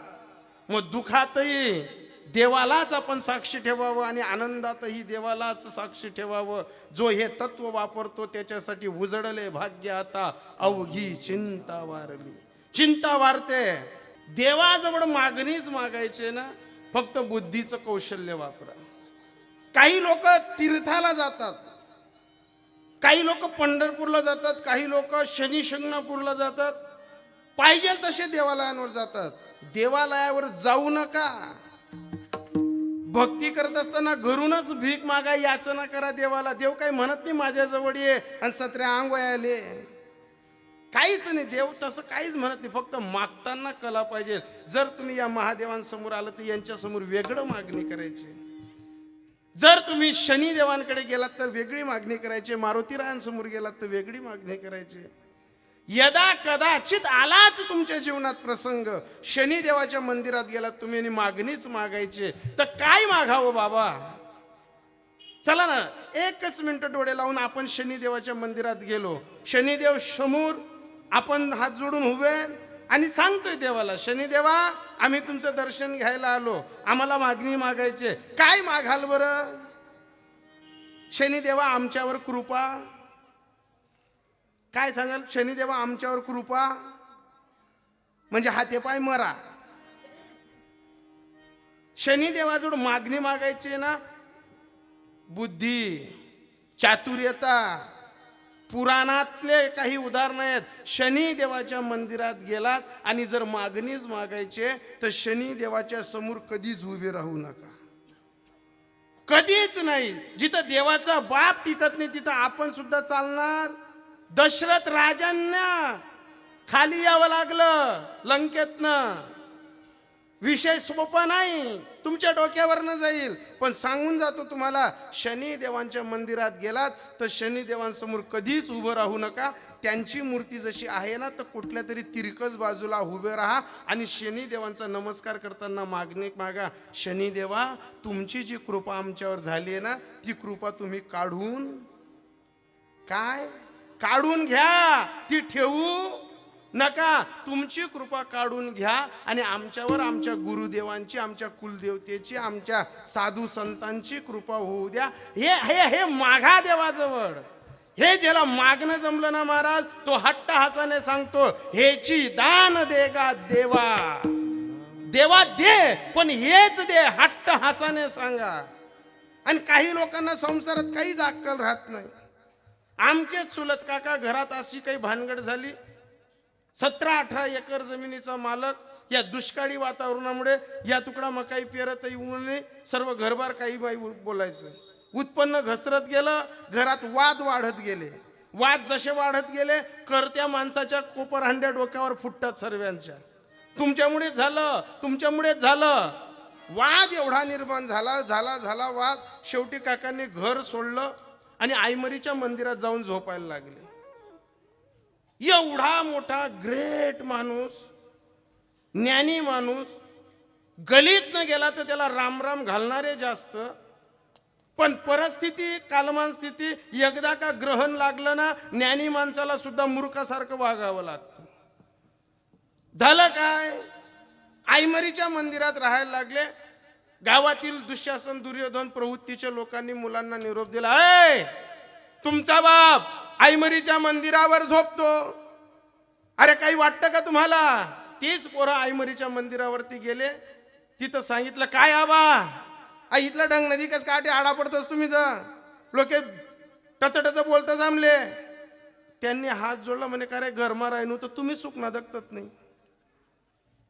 मग दुःखातही देवालाच आपण साक्षी ठेवावं आणि आनंदातही देवालाच साक्षी ठेवावं. जो हे तत्व वापरतो त्याच्यासाठी उजळले भाग्य आता, अवघी चिंता वारली. चिंता वारते. देवाजवळ मागणीच मागायचे ना, फक्त बुद्धीचं कौशल्य वापरा. काही लोक तीर्थाला जातात, काही लोक पंढरपूरला जातात, काही लोक शनी शिंगणापूरला जातात, पाहिजे तसे देवालयांवर जातात. देवालयावर जाऊ नका. भक्ती करत असताना घरूनच भीक मागा, याचना करा देवाला. देव काही म्हणत नाही माझ्याजवळ ये आणि सत्र्या अंग आले, काहीच नाही. देव तसं काहीच म्हणत नाही, फक्त मागताना कला पाहिजे. जर तुम्ही या महादेवांसमोर आलं तर यांच्यासमोर वेगळं मागणी करायची. जर तुम्ही शनिदेवांकडे गेलात तर वेगळी मागणी करायची, मारुतीरायांसमोर गेलात तर वेगळी मागणी करायची. यदा कदाचित आलाच तुमच्या जीवनात प्रसंग, शनिदेवाच्या मंदिरात गेलात तुम्ही आणि मागणीच मागायची, तर काय मागावं बाबा? चला ना, एकच मिनिट डोळे लावून आपण शनिदेवाच्या मंदिरात गेलो, शनिदेव समोर आपण हात जोडून उभे आणि सांगतोय देवाला, शनिदेवा आम्ही तुमचं दर्शन घ्यायला आलो, आम्हाला मागणी मागायची. काय मागाल बरं? शनिदेवा आमच्यावर कृपा. काय सांगाल? शनिदेवा आमच्यावर कृपा म्हणजे हातेपाय मरा. शनिदेवाजवळ मागणी मागायची ना, बुद्धी, चातुर्यता. पुराणातले काही उदाहरण आहेत. शनिदेवाच्या मंदिरात गेलात आणि जर मागणीच मागायचे तर शनिदेवाच्या समोर कधीच उभे राहू नका, कधीच नाही. जिथं देवाचा बाप टिकत नाही तिथं आपण सुद्धा चालणार. दशरथ राजांना खाली यावं लागलं लंकेतनं. विषय सोपा नाही, तुमच्या डोक्यावरनं जाईल. पण सांगून जातो तुम्हाला, शनिदेवांच्या मंदिरात गेलात तर शनिदेवांसमोर कधीच उभं राहू नका. त्यांची मूर्ती जशी आहे ना, तर कुठल्या तरी तिरकस बाजूला उभे राहा आणि शनिदेवांचा नमस्कार करताना मागणी मागा, शनिदेवा तुमची जी कृपा आमच्यावर झाली आहे ना, ती कृपा तुम्ही काढून काय काढून घ्या, ती ठेवू नका. तुमची कृपा काढून घ्या आणि आमच्यावर आमच्या गुरुदेवांची, आमच्या कुलदेवतेची, आमच्या साधू संतांची कृपा होऊ द्या. हे हे हे मागा देवाजवळ. हे ज्याला मागणं जमलं ना महाराज, तो हट्टहासाने सांगतो, हेची दान देगा देवा. देवा दे, पण हेच दे, हट्टहासाने सांगा. आणि काही लोकांना संसारात काहीच अक्कल राहत नाही. आमचेच चुलत काका घरात अशी काही भानगड झाली, 17-18 एकर जमिनीचा मालक, या दुष्काळी वातावरणामुळे या तुकडा मकाई पेरतही उन्हाने सर्व घरबार काही बोलायचं. उत्पन्न घसरत गेलं, घरात वाद वाढत गेले. वाद जसे वाढत गेले, करत्या माणसाच्या कोपरहांड्या डोक्यावर फुटतात सर्वांच्या. तुमच्यामुळेच झालं, तुमच्यामुळेच झालं. वाद एवढा निर्माण झाला वाद. शेवटी काकांनी घर सोडलं आणि आईमरीच्या मंदिरात जाऊन झोपायला लागले. एवढा मोठा ग्रेट माणूस, ज्ञानी माणूस, गलीत न गेला तर त्याला रामराम घालणारे जास्त. पण परिस्थिती, कालमान स्थिती, एकदा का ग्रहण लागलं ना, ज्ञानी माणसाला सुद्धा मूर्खासारखं वागावं लागतं. झालं काय, आईमरीच्या मंदिरात राहायला लागले. गावातील दुःशासन, दुर्योधन प्रवृत्तीच्या लोकांनी मुलांना निरोप दिला, ऐ तुमचा बाप आईमरीच्या मंदिरावर झोपतो. अरे काही वाटतं का तुम्हाला? तीच पोरं आईमरीच्या मंदिरावरती गेले. तिथं सांगितलं, काय आबा इथला डंग नदी कस काठी आडा पडतोस तुम्ही तर? लोके टच बोलता जमले. त्यांनी हात जोडला, म्हणे का रे घरमा राहिनू तर तुम्ही सुख ना दगतत नाही,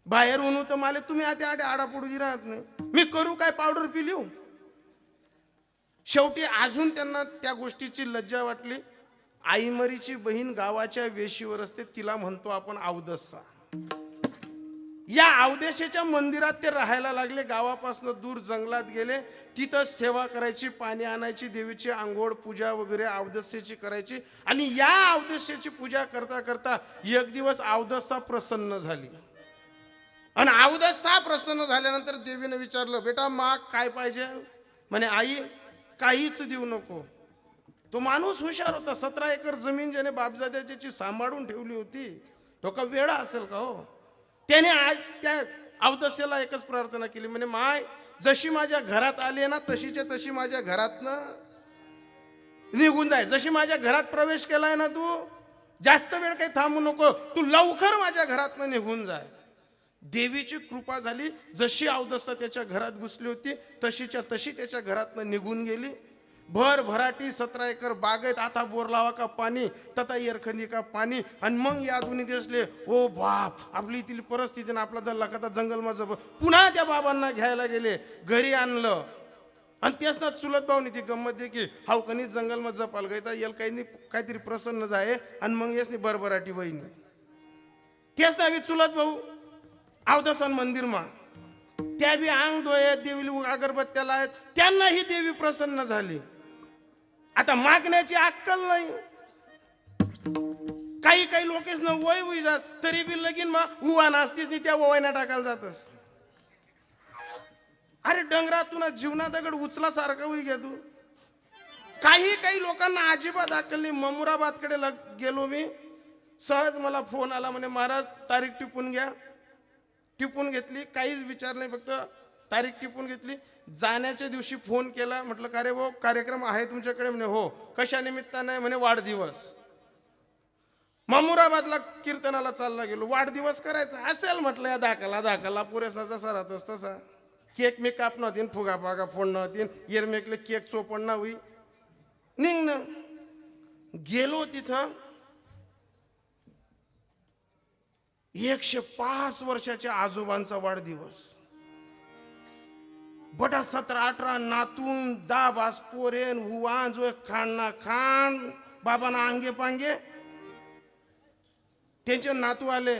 बाहेर ऊन तर माले तुम्ही आता आडा पडू राहत नाही, मी करू काय, पावडर पिलिऊ. शेवटी अजून त्यांना त्या गोष्टीची लज्जा वाटली. आईमरीची बहीण गावाच्या वेशीवर असते, तिला म्हणतो आपण अवदसा. या अवदेशाच्या मंदिरात ते राहायला लागले. गावापासून दूर जंगलात गेले. तिथं सेवा करायची, पाणी आणायची, देवीची आंघोळ पूजा वगैरे अवदस्याची करायची. आणि या अवदस्याची पूजा करता करता एक दिवस अवदसा प्रसन्न झाली. आणि अवदसा प्रसन्न झाल्यानंतर देवीने विचारलं, बेटा माग काय पाहिजे? म्हणे आई काहीच देऊ नको. तो माणूस हुशार होता. 17 एकर जमीन ज्याने बापजाद्याची सांभाळून ठेवली होती, तो का वेडा असेल का हो? त्याने आज त्या अवदस्याला एकच प्रार्थना केली, म्हणे माय जशी माझ्या घरात आली ना, तशीच्या तशी माझ्या घरातनं निघून जाय. जशी माझ्या घरात प्रवेश केलाय ना, तू जास्त वेळ काही थांबू नको, तू लवकर माझ्या घरातनं निघून जाय. देवीची कृपा झाली. जशी अवदसा त्याच्या घरात घुसली होती, तशीच्या तशी त्याच्या घरातनं निघून गेली. भराटी 17 एकर बागेत, आता बोर लावा का पाणी, तथा एरखंदी का पाणी. आणि मग या दोन्ही दिसले, ओ बाप आपली इथली परिस्थिती ना, आपला दल्ला कथा जंगलमा जप. पुन्हा त्या बाबांना घ्यायला गेले, घरी आणलं. आणि तेच ना चुलत भाऊनी ती गंमत दे की हाव कनी जंगलमा जपाल गयता येल काही काहीतरी प्रसन्न जाय. आणि मग येस भरभराटी वहिनी तेच ना चुलत भाऊ अवदसन मंदिर मा, त्या बी अंग धोये देवीला अगरबत्त्याला आहेत, त्यांनाही देवी प्रसन्न झाली. आता मागण्याची अक्कल नाही. काही काही लोकेस ना वय जात, तरी बी लगीन मा उवा नासतीस नाही, त्या ववायना टाकायला जातस. अरे डंगरातून जीवना दगड उचला सारखा होई घ्या तू. काही लोकांना अजिबात अक्कल नाही. ममुराबादकडे गेलो मी, सहज मला फोन आला, म्हणे महाराज तारीख टिपून घ्या. टिपून घेतली, काहीच विचार नाही, फक्त तारीख टिपून घेतली. जाण्याच्या दिवशी फोन केला, म्हटलं का रे भाऊ कार्यक्रम आहे तुमच्याकडे? म्हणे हो. कशा निमित्ताने? म्हणे वाढदिवस. ममुराबादला कीर्तनाला चालला गेलो. वाढदिवस करायचा असेल म्हटलं, या दाखला पुरेसा जसा राहतस तसा. केक मी कापणं होतीन, फुगा फागा फोडणं होतीन, येरमेकले केक चोपडणं होई, निघणं. गेलो तिथं 105 वर्षाच्या आजोबांचा वाढदिवस. बटा 17-18 नातून 10 पोरेन हुवान जो खाण ना खाण, बाबांना अंगे पांगे. त्यांचे नातू आले.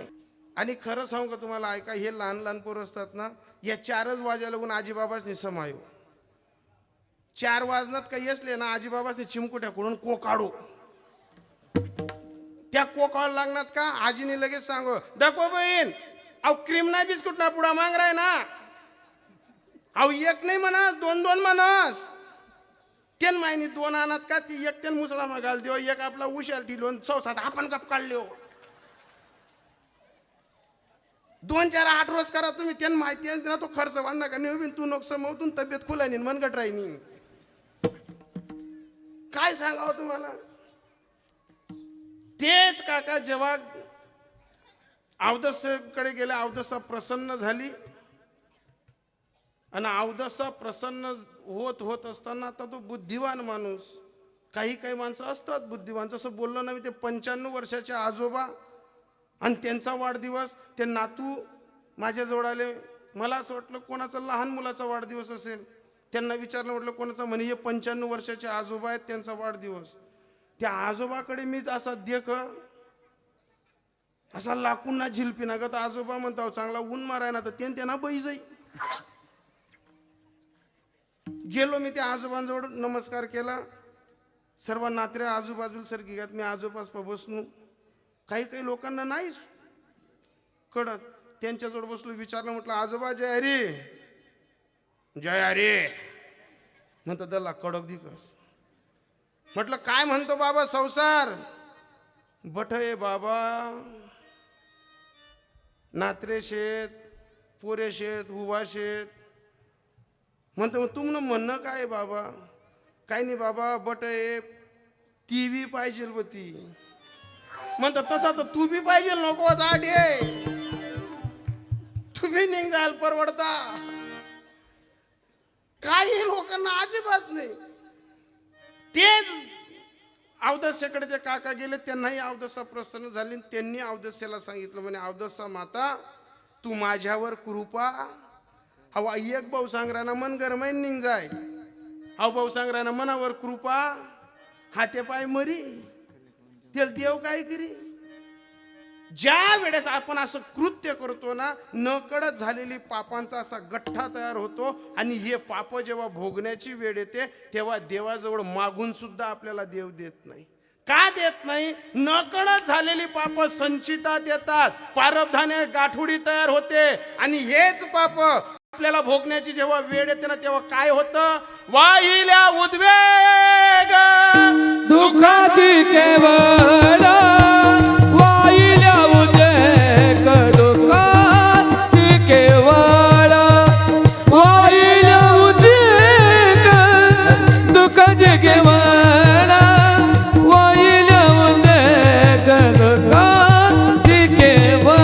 आणि खरं सांगू का तुम्हाला, ऐका, हे लहान पोरं असतात ना, या 4 वाजायला लागून आजीबाबाच नि समायो. 4 वाजनात काही असले ना, आजीबाबाच चिमकुट्याकडून कोकाडो. त्या कोकाला लागणार का, आजीने लगेच सांगो, दाखव बहीण, अहो क्रीम नाही बिस्कुट ना पुढा मांग राय ना, अहो एक नाही म्हणस 2 म्हणस. तेन माहिनी 2 आणत का ती एक तेन मुसळा मागाल देव एक आपला हुशार ठिलो 6-7 आपण गप काढले हो 2-4 8 रोज करा तुम्ही त्यांना माहिती आहे ना तो खर्च वाढणार का नाही तू नको समवतून तब्येत खुलानी मनगट राहिनी काय सांगावं तुम्हाला तेच काका जेव्हा अवधसाकडे गेले अवधसा प्रसन्न झाली आणि अवधसा प्रसन्न होत असताना आता तो बुद्धिवान माणूस काही माणसं असतात बुद्धिवान जसं बोललो ना मी ते 95 वर्षाचे आजोबा आणि त्यांचा वाढदिवस ते नातू माझ्याजवळ आले मला असं वाटलं कोणाचा लहान मुलाचा वाढदिवस असेल त्यांना विचारलं म्हटलं कोणाचा म्हणे हे 95 वर्षाचे आजोबा आहेत त्यांचा वाढदिवस त्या आजोबाकडे मी असा देख असा लाकून ना झिलपी ना तर आजोबा म्हणतो चांगला ऊन माराय ना तर त्यांना बई जाई गेलो मी त्या आजोबांजवळ नमस्कार केला सर्व नात्रे आजूबाजूला सारखी घात मी आजोबास बसलो काही लोकांना नाही कळत त्यांच्याजवळ बसलो विचारलं म्हटलं आजोबा जय हरी म्हणतो त्याला कडक दिकस म्हटलं काय म्हणतो बाबा संसार बठ आहे बाबा नात्रे शेत पोरे शेत हुवा शेत म्हणतो तुमनं म्हणणं काय बाबा काय नाही बाबा बट आहे ती बी पाहिजे ती म्हणतो तसा तर तू बी पाहिजे नको जाड तू बी निघाल परवडता काही लोकांना अजिबात नाही तेच अवधस्याकडे ते काका गेले त्यांनाही अवधसा प्रसन्न झाली त्यांनी अवधस्याला सांगितलं म्हणे अवधसा माता तू माझ्यावर कृपा हवा एक भाऊ सांगराना मन गरमाईन निघ जाय हा भाऊ सांगराना मनावर कृपा हाते पाय मरी तेल देव काय करी ज्या वेळेस आपण असं कृत्य करतो ना नकळत झालेली पापांचा असा गठ्ठा तयार होतो आणि हे पाप जेव्हा भोगण्याची वेळ येते तेव्हा देवाजवळ मागून सुद्धा आपल्याला देव देत नाही का देत नाही नकळत झालेली पाप संचितात येतात प्रारब्धाने गाठोडी तयार होते आणि हेच पाप आपल्याला भोगण्याची जेव्हा वेळ येते ना तेव्हा काय होतं वाहिल्या उद्वेग दुःखाची केवळ वाहिल्या उद्वेग दुःखाची केवळ वाहिल्या उद्वेग दुःखाची केवळ वाहिल्या उद्वेग दुःखाची केवळ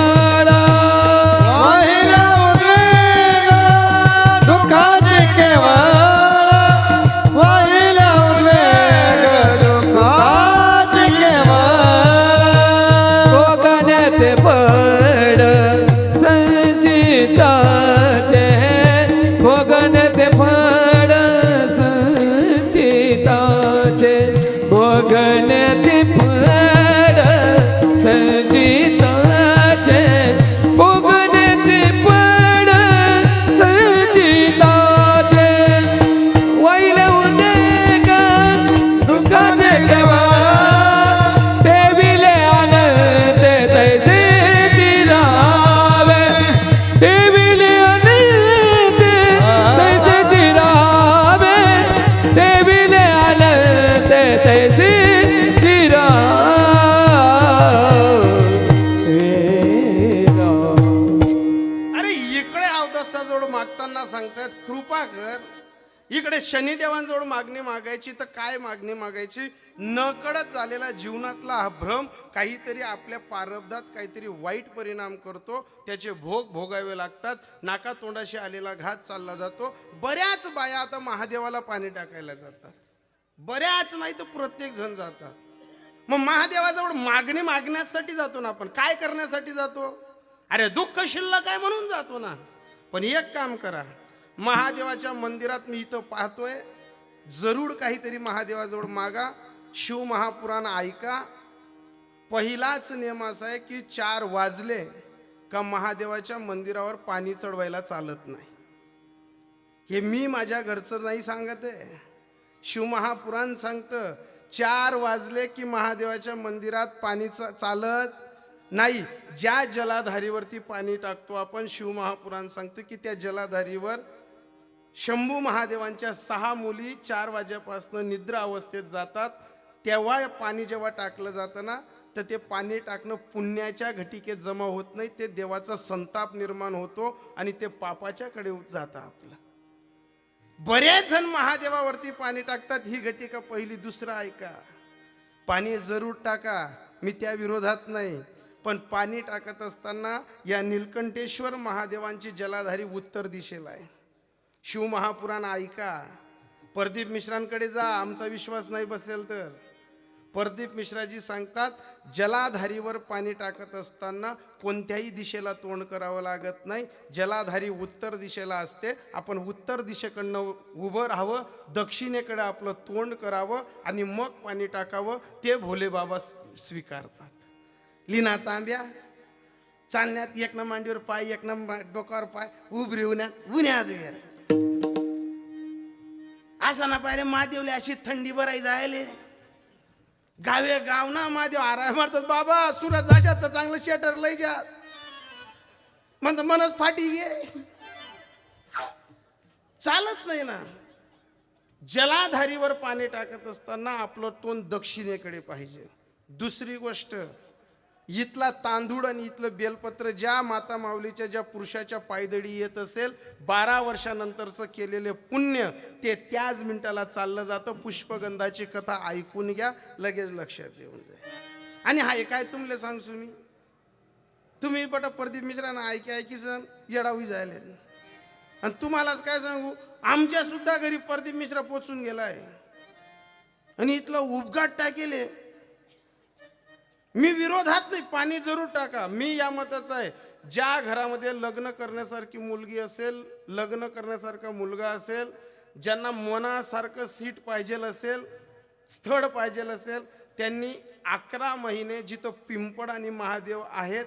इकडे शनिदेवांजवळ मागणी मागायची तर काय मागणी मागायची नकळत झालेला जीवनातला हा भ्रम काहीतरी आपल्या प्रारब्धात काहीतरी वाईट परिणाम करतो त्याचे भोग भोगावे लागतात नाका तोंडाशी आलेला घात चालला जातो बऱ्याच बाया आता महादेवाला पाणी टाकायला जातात बऱ्याच नाही तर प्रत्येक जण जातात मग महादेवाजवळ मागणी मागण्यासाठी जातो ना आपण काय करण्यासाठी जातो अरे दुःख शिल्लक आहे म्हणून जातो ना पण एक काम करा महादेवाच्या मंदिरात मी इथं पाहतोय जरूर काहीतरी महादेवाजवळ मागा शिव महापुराण ऐका पहिलाच नियम असा आहे की 4 वाजले का महादेवाच्या मंदिरावर पाणी चढवायला चालत नाही हे मी माझ्या घरचं नाही सांगत आहे शिव महापुराण सांगतं 4 वाजले की महादेवाच्या मंदिरात पाणी चालत नाही ज्या जलाधारीवरती पाणी टाकतो आपण शिव महापुराण सांगतं की त्या जलाधारीवर शंभू महादेवांच्या 6 मुली 4 वाजेपासून निद्रा अवस्थेत जातात. तेव्हा पाणी जेव्हा टाकलं जातं ना, तर ते पाणी टाकणं पुण्याच्या घटिकेत जमा होत नाही, ते देवाचा संताप निर्माण होतो आणि ते पापाच्याकडे जातं आपलं. बरेच जण महादेवावरती पाणी टाकतात. ही घटिका पहिली. दुसरं ऐका, पाणी जरूर टाका, मी त्या विरोधात नाही, पण पाणी टाकत असताना या नीलकंठेश्वर महादेवांची जलाधारी उत्तर दिशेला आहे. शिवमहापुराण ऐका. प्रदीप मिश्रांकडे जा, आमचा विश्वास नाही बसेल तर. प्रदीप मिश्राजी सांगतात, जलाधारीवर पाणी टाकत असताना कोणत्याही दिशेला तोंड करावं लागत नाही. जलाधारी उत्तर दिशेला असते. आपण उत्तर दिशेकडनं उभं राहावं, दक्षिणेकडे आपलं तोंड करावं आणि मग पाणी टाकावं. ते भोले बाबा स्वीकारतात. लिना तांब्या चालण्यात एक ना मांडीवर पाय, एक ना डोक्यावर पाय, उभरी उन्यात असा ना पाहिजे. महादेवले अशी थंडी भराई जायले. गावे गाव ना महादेव आराय मारतात. बाबा सुरत जाशात तर चांगलं शेटर लय जात म्हणत मनच फाटी ये. चालत नाही ना. जलाधारीवर पाणी टाकत असताना आपलं तोंड दक्षिणेकडे पाहिजे. दुसरी गोष्ट, इथला तांदूळ आणि इथलं बेलपत्र ज्या माता माऊलीच्या ज्या पुरुषाच्या पायदळी येत असेल, 12 वर्षानंतरचं केलेले पुण्य ते त्याच मिनिटाला चाललं जातं. पुष्पगंधाची कथा ऐकून घ्या, लगेच लक्षात येऊन जाईल. आणि हाय काय तुमले सांगसू मी, तुम्ही बट प्रदीप मिश्रांना ऐकी सण येडावी जायले. आणि तुम्हालाच काय सांगू, आमच्या सुद्धा घरी प्रदीप मिश्रा पोचून गेलाय आणि इथलं उपघाट टाकेले. मी विरोधात नाही, पाणी जरूर टाका. मी या मताचा आहे, ज्या घरामध्ये लग्न करण्यासारखी मुलगी असेल, लग्न करण्यासारखा मुलगा असेल, ज्यांना मनासारखं सीट पाहिजेल असेल, स्थळ पाहिजेल असेल, त्यांनी 11 महिने जिथं पिंपळ आणि महादेव आहेत,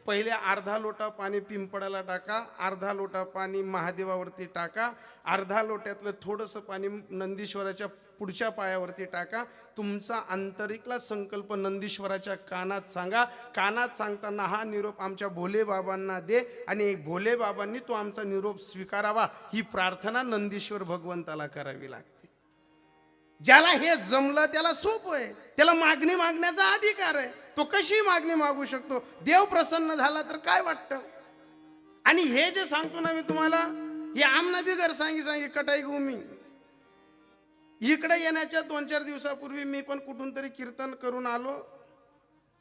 पहिले अर्धा लोटा पाणी पिंपळाला टाका, अर्धा लोटा पाणी महादेवावरती टाका, अर्धा लोट्यातलं थोडंसं पाणी नंदीश्वराच्या पुढच्या पायावरती टाका. तुमचा आंतरिकला संकल्प नंदीश्वराच्या कानात सांगा. कानात सांगताना हा निरोप आमच्या भोले बाबांना दे आणि भोले बाबांनी तो आमचा निरोप स्वीकारावा, ही प्रार्थना नंदीश्वर भगवंताला करावी लागते. ज्याला हे जमलं त्याला सोपं आहे, त्याला मागणी मागण्याचा अधिकार आहे. तो कशी मागणी मागू शकतो. देव प्रसन्न झाला तर काय वाटतं. आणि हे जे सांगतो ना मी तुम्हाला, हे आमना बिगर सांगी कटाई घेऊ. मी इकडे येण्याच्या 2-4 दिवसापूर्वी मी पण कुठून तरी कीर्तन करून आलो.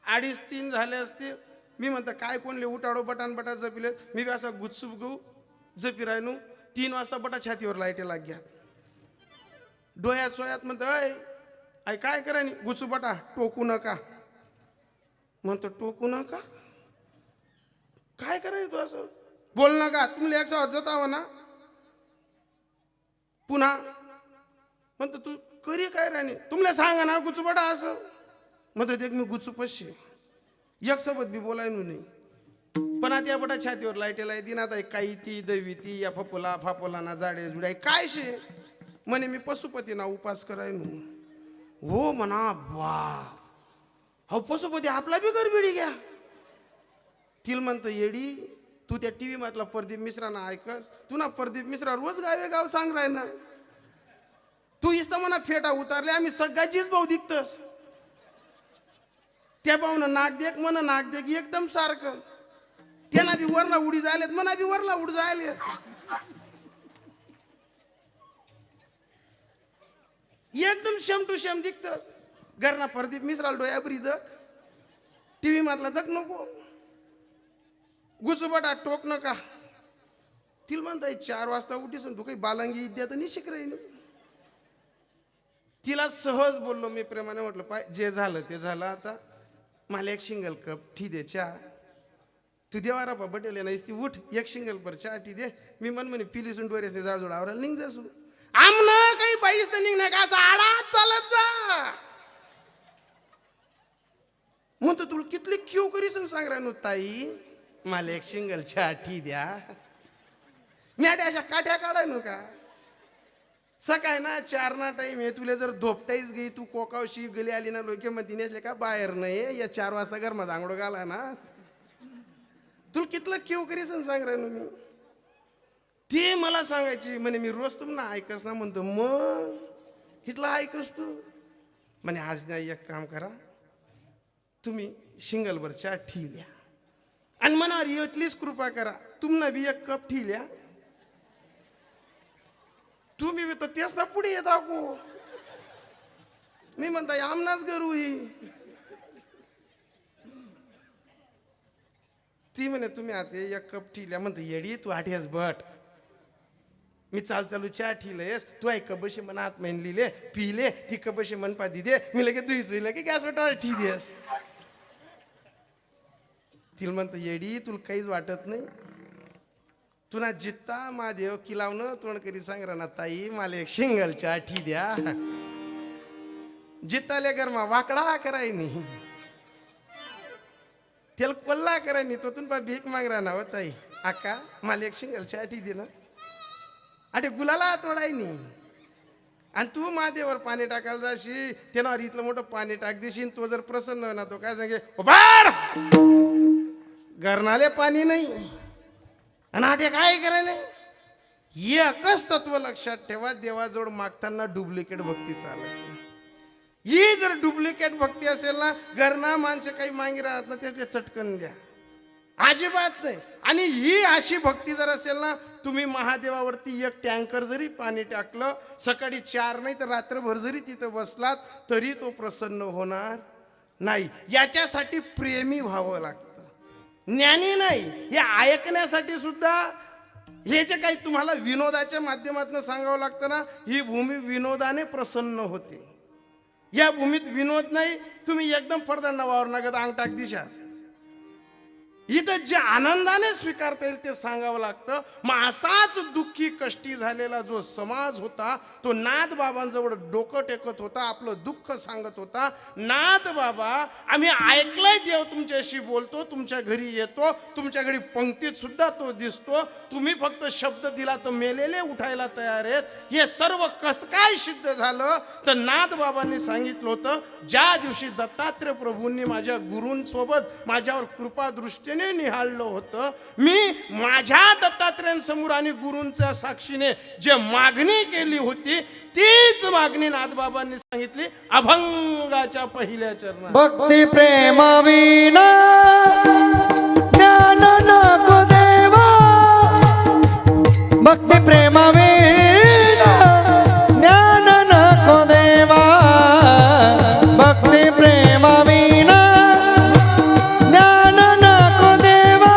2:30-3 झाले असते. मी म्हणतो काय कोणले उठाडो बटान बटा जपिले. मी बी असा गुच्चूप घेऊ जपी राहिनो. 3 वाजता बटा छातीवर लाईटे लाग्या, डोळ्यात सोयात. म्हणतो ऐ काय करा गुचू बटा, टोकू नका. म्हणतो टोकू नका काय करायचं, तू असं बोल नका. तुम्हाला 100 जतावं ना. पुन्हा म्हणतो तू करी काय राणी, तुम्हाला सांगा ना गुचू बटा असं. म्हणतो देख मी गुचू पशी एक सोबत बी बोलायनो नाही. पण आता या बटा छातीवर लाईटेला येते ना. आता काही ती दवी ती या फपोला फापोला ना जाडे जुडाय काय शे म्हणे. मी पशुपती ना उपास करायनो. हो म्हणा. वा हो पशुपती आपला बी गरबिडी घ्या. तिल म्हणतं येडी तू त्या टीव्ही मधला प्रदीप मिश्रांना ऐकस. तू ना प्रदीप मिश्रा रोज गावे गाव सांग राय ना. तू इस्त म्हणा फेटा उतारले, आम्ही सगळ्याचीच भाऊ दिखतस. त्या भाऊन नाक देख म्हण नाक देख एकदम सारखं. त्यांना बी वरला उडी जायलेत, म्हणा बी वरला उडी जायले. एकदम शेम टू शेम दिखतस. घरना प्रदीप मिश्राला डोयाबरी दक, टीव्ही मधला दक नको. गुचुबटा टोक नका. तिला म्हणताय 4 वाजता उठीस तू काही बालंगी इद्या तर निशिक राहील. तिला सहज बोललो मी प्रेमाने. म्हटलं पाय जे झालं ते झालं. आता मला 1 सिंगल कप ठी दे चहा. तू देवारा पा बटेले नाहीस ती उठ 1 सिंगल पर चहा ठी दे. मी म्हणे पिलीसून डोऱ्याचे जाडजोड आवरायला निघ जासू. आमनं काही बाईस तर निघ का असं आडा चालत जा. म्हणतो तुला कितली क्यू करीस सांग राहिनो ताई, मला 1 सिंगल चहा ठी द्या. मी अशा काठ्या काढाय नो का. सकाळ ना 4 ना टाईम आहे. तुला जर धोपटाईच गई तू कोकावशी गली आली ना लोके मध्ये नेसले का बाहेर नाही या 4 वाजता गरमा आंगडो घाला ना. तुला कितलं क्यू करीस सांग राहिनो मी. ते मला सांगायची म्हणे मी रोज तुम्हाला ऐकस ना म्हणतो मग इथला ऐकस तू म्हणे आज नाही एक काम करा तुम्ही शिंगलभर चहा ठिल्या आणि मनावर इतलीच कृपा करा तुम्हाला बी एक कप ठिल्या तुम्ही बी तर तेच ना पुढे येत आको मी म्हणता आमनाच गरू ही ती म्हणे तुम्ही आता एक कप ठिल्या म्हणते येडी तू आठ्यास बट मी चालू चहा ठिलयस तू ऐक कबशी मन हात महिन लिहिले पिले ती कबशी मन पा दिदे मी लगे दुई सुईला की गॅस वाटावर ठी देस तिला म्हणतं येडी तुला काहीच वाटत नाही तुला जित्ता महादेव किलावणं तोंड करी सांग ना ताई मला एक शिंगल चहा ठी द्या जित्ताले गरमा वाकडा कराय नाही त्याला कोल्हा कराय नाही तो तुला भीक माग राहणार हो ताई आका मला एक शिंगल चहा ठी दे ना अरे गुलाला तोडाय नाही आणि तू महादेवर पाणी टाकायला जाशी त्यानं इथलं मोठं पाणी टाक देशील तो जर प्रसन्न ना तो काय सांगे गरणाले पाणी नाही आणि आठे काय करायला एकच तत्व लक्षात ठेवा देवाजवळ मागताना डुप्लिकेट भक्ती चालत नाही ही जर डुप्लिकेट भक्ती असेल ना घरना माणसं काही मागे राहत ना ते चटकन द्या अजिबात नाही आणि ही अशी भक्ती जर असेल ना तुम्ही महादेवावरती एक टँकर जरी पाणी टाकलं सकाळी 4 नाही तर रात्रभर जरी तिथं बसलात तरी तो प्रसन्न होणार नाही याच्यासाठी प्रेमी व्हावं लागतं ज्ञानी नाही हे ऐकण्यासाठी सुद्धा हे जे काही तुम्हाला विनोदाच्या माध्यमातून सांगावं लागतं ना ही भूमी विनोदाने प्रसन्न होते या भूमीत विनोद नाही तुम्ही एकदम फरदांना वावर नगद अंग टाक दिशा इथं जे आनंदाने स्वीकारता येईल ते सांगावं लागतं मग असाच दुःखी कष्टी झालेला जो समाज होता तो नाथ बाबांजवळ डोकं टेकत होता आपलं दुःख सांगत होता नाथ बाबा आम्ही ऐकलंय देव तुमच्याशी बोलतो तुमच्या घरी येतो तुमच्या घरी पंक्तीत सुद्धा तो दिसतो तुम्ही फक्त शब्द दिला तर मेलेले उठायला तयार आहेत हे सर्व कस काय सिद्ध झालं तर नाथ बाबांनी सांगितलं होतं ज्या दिवशी दत्तात्रय प्रभूंनी माझ्या गुरूंसोबत माझ्यावर कृपा दृष्टीने निहाळलं होतं मी माझ्या दत्तात्रयांसमोर आणि गुरूंच्या साक्षीने जे मागणी केली होती तीच मागणी नाथबाबांनी सांगितली अभंगाच्या पहिल्या चरणात भक्ती प्रेम विना ज्ञान नको देवा भक्ती प्रेम विना ज्ञान नको देवा भक्ती प्रेम विना ज्ञान नको देवा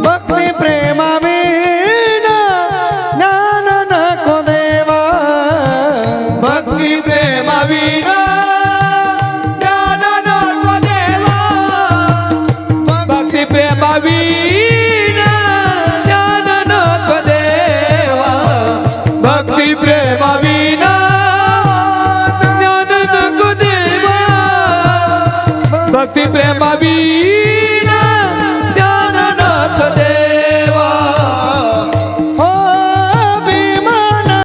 भक्ती प्रेम विना ज्ञान नको देवा भक्ती प्रेम विना ज्ञान नको देवा भक्ती प्रेम विना ज्ञान नको देवा भक्ती प्रेम विना ज्ञान नको देवा भक्ती प्रेम विना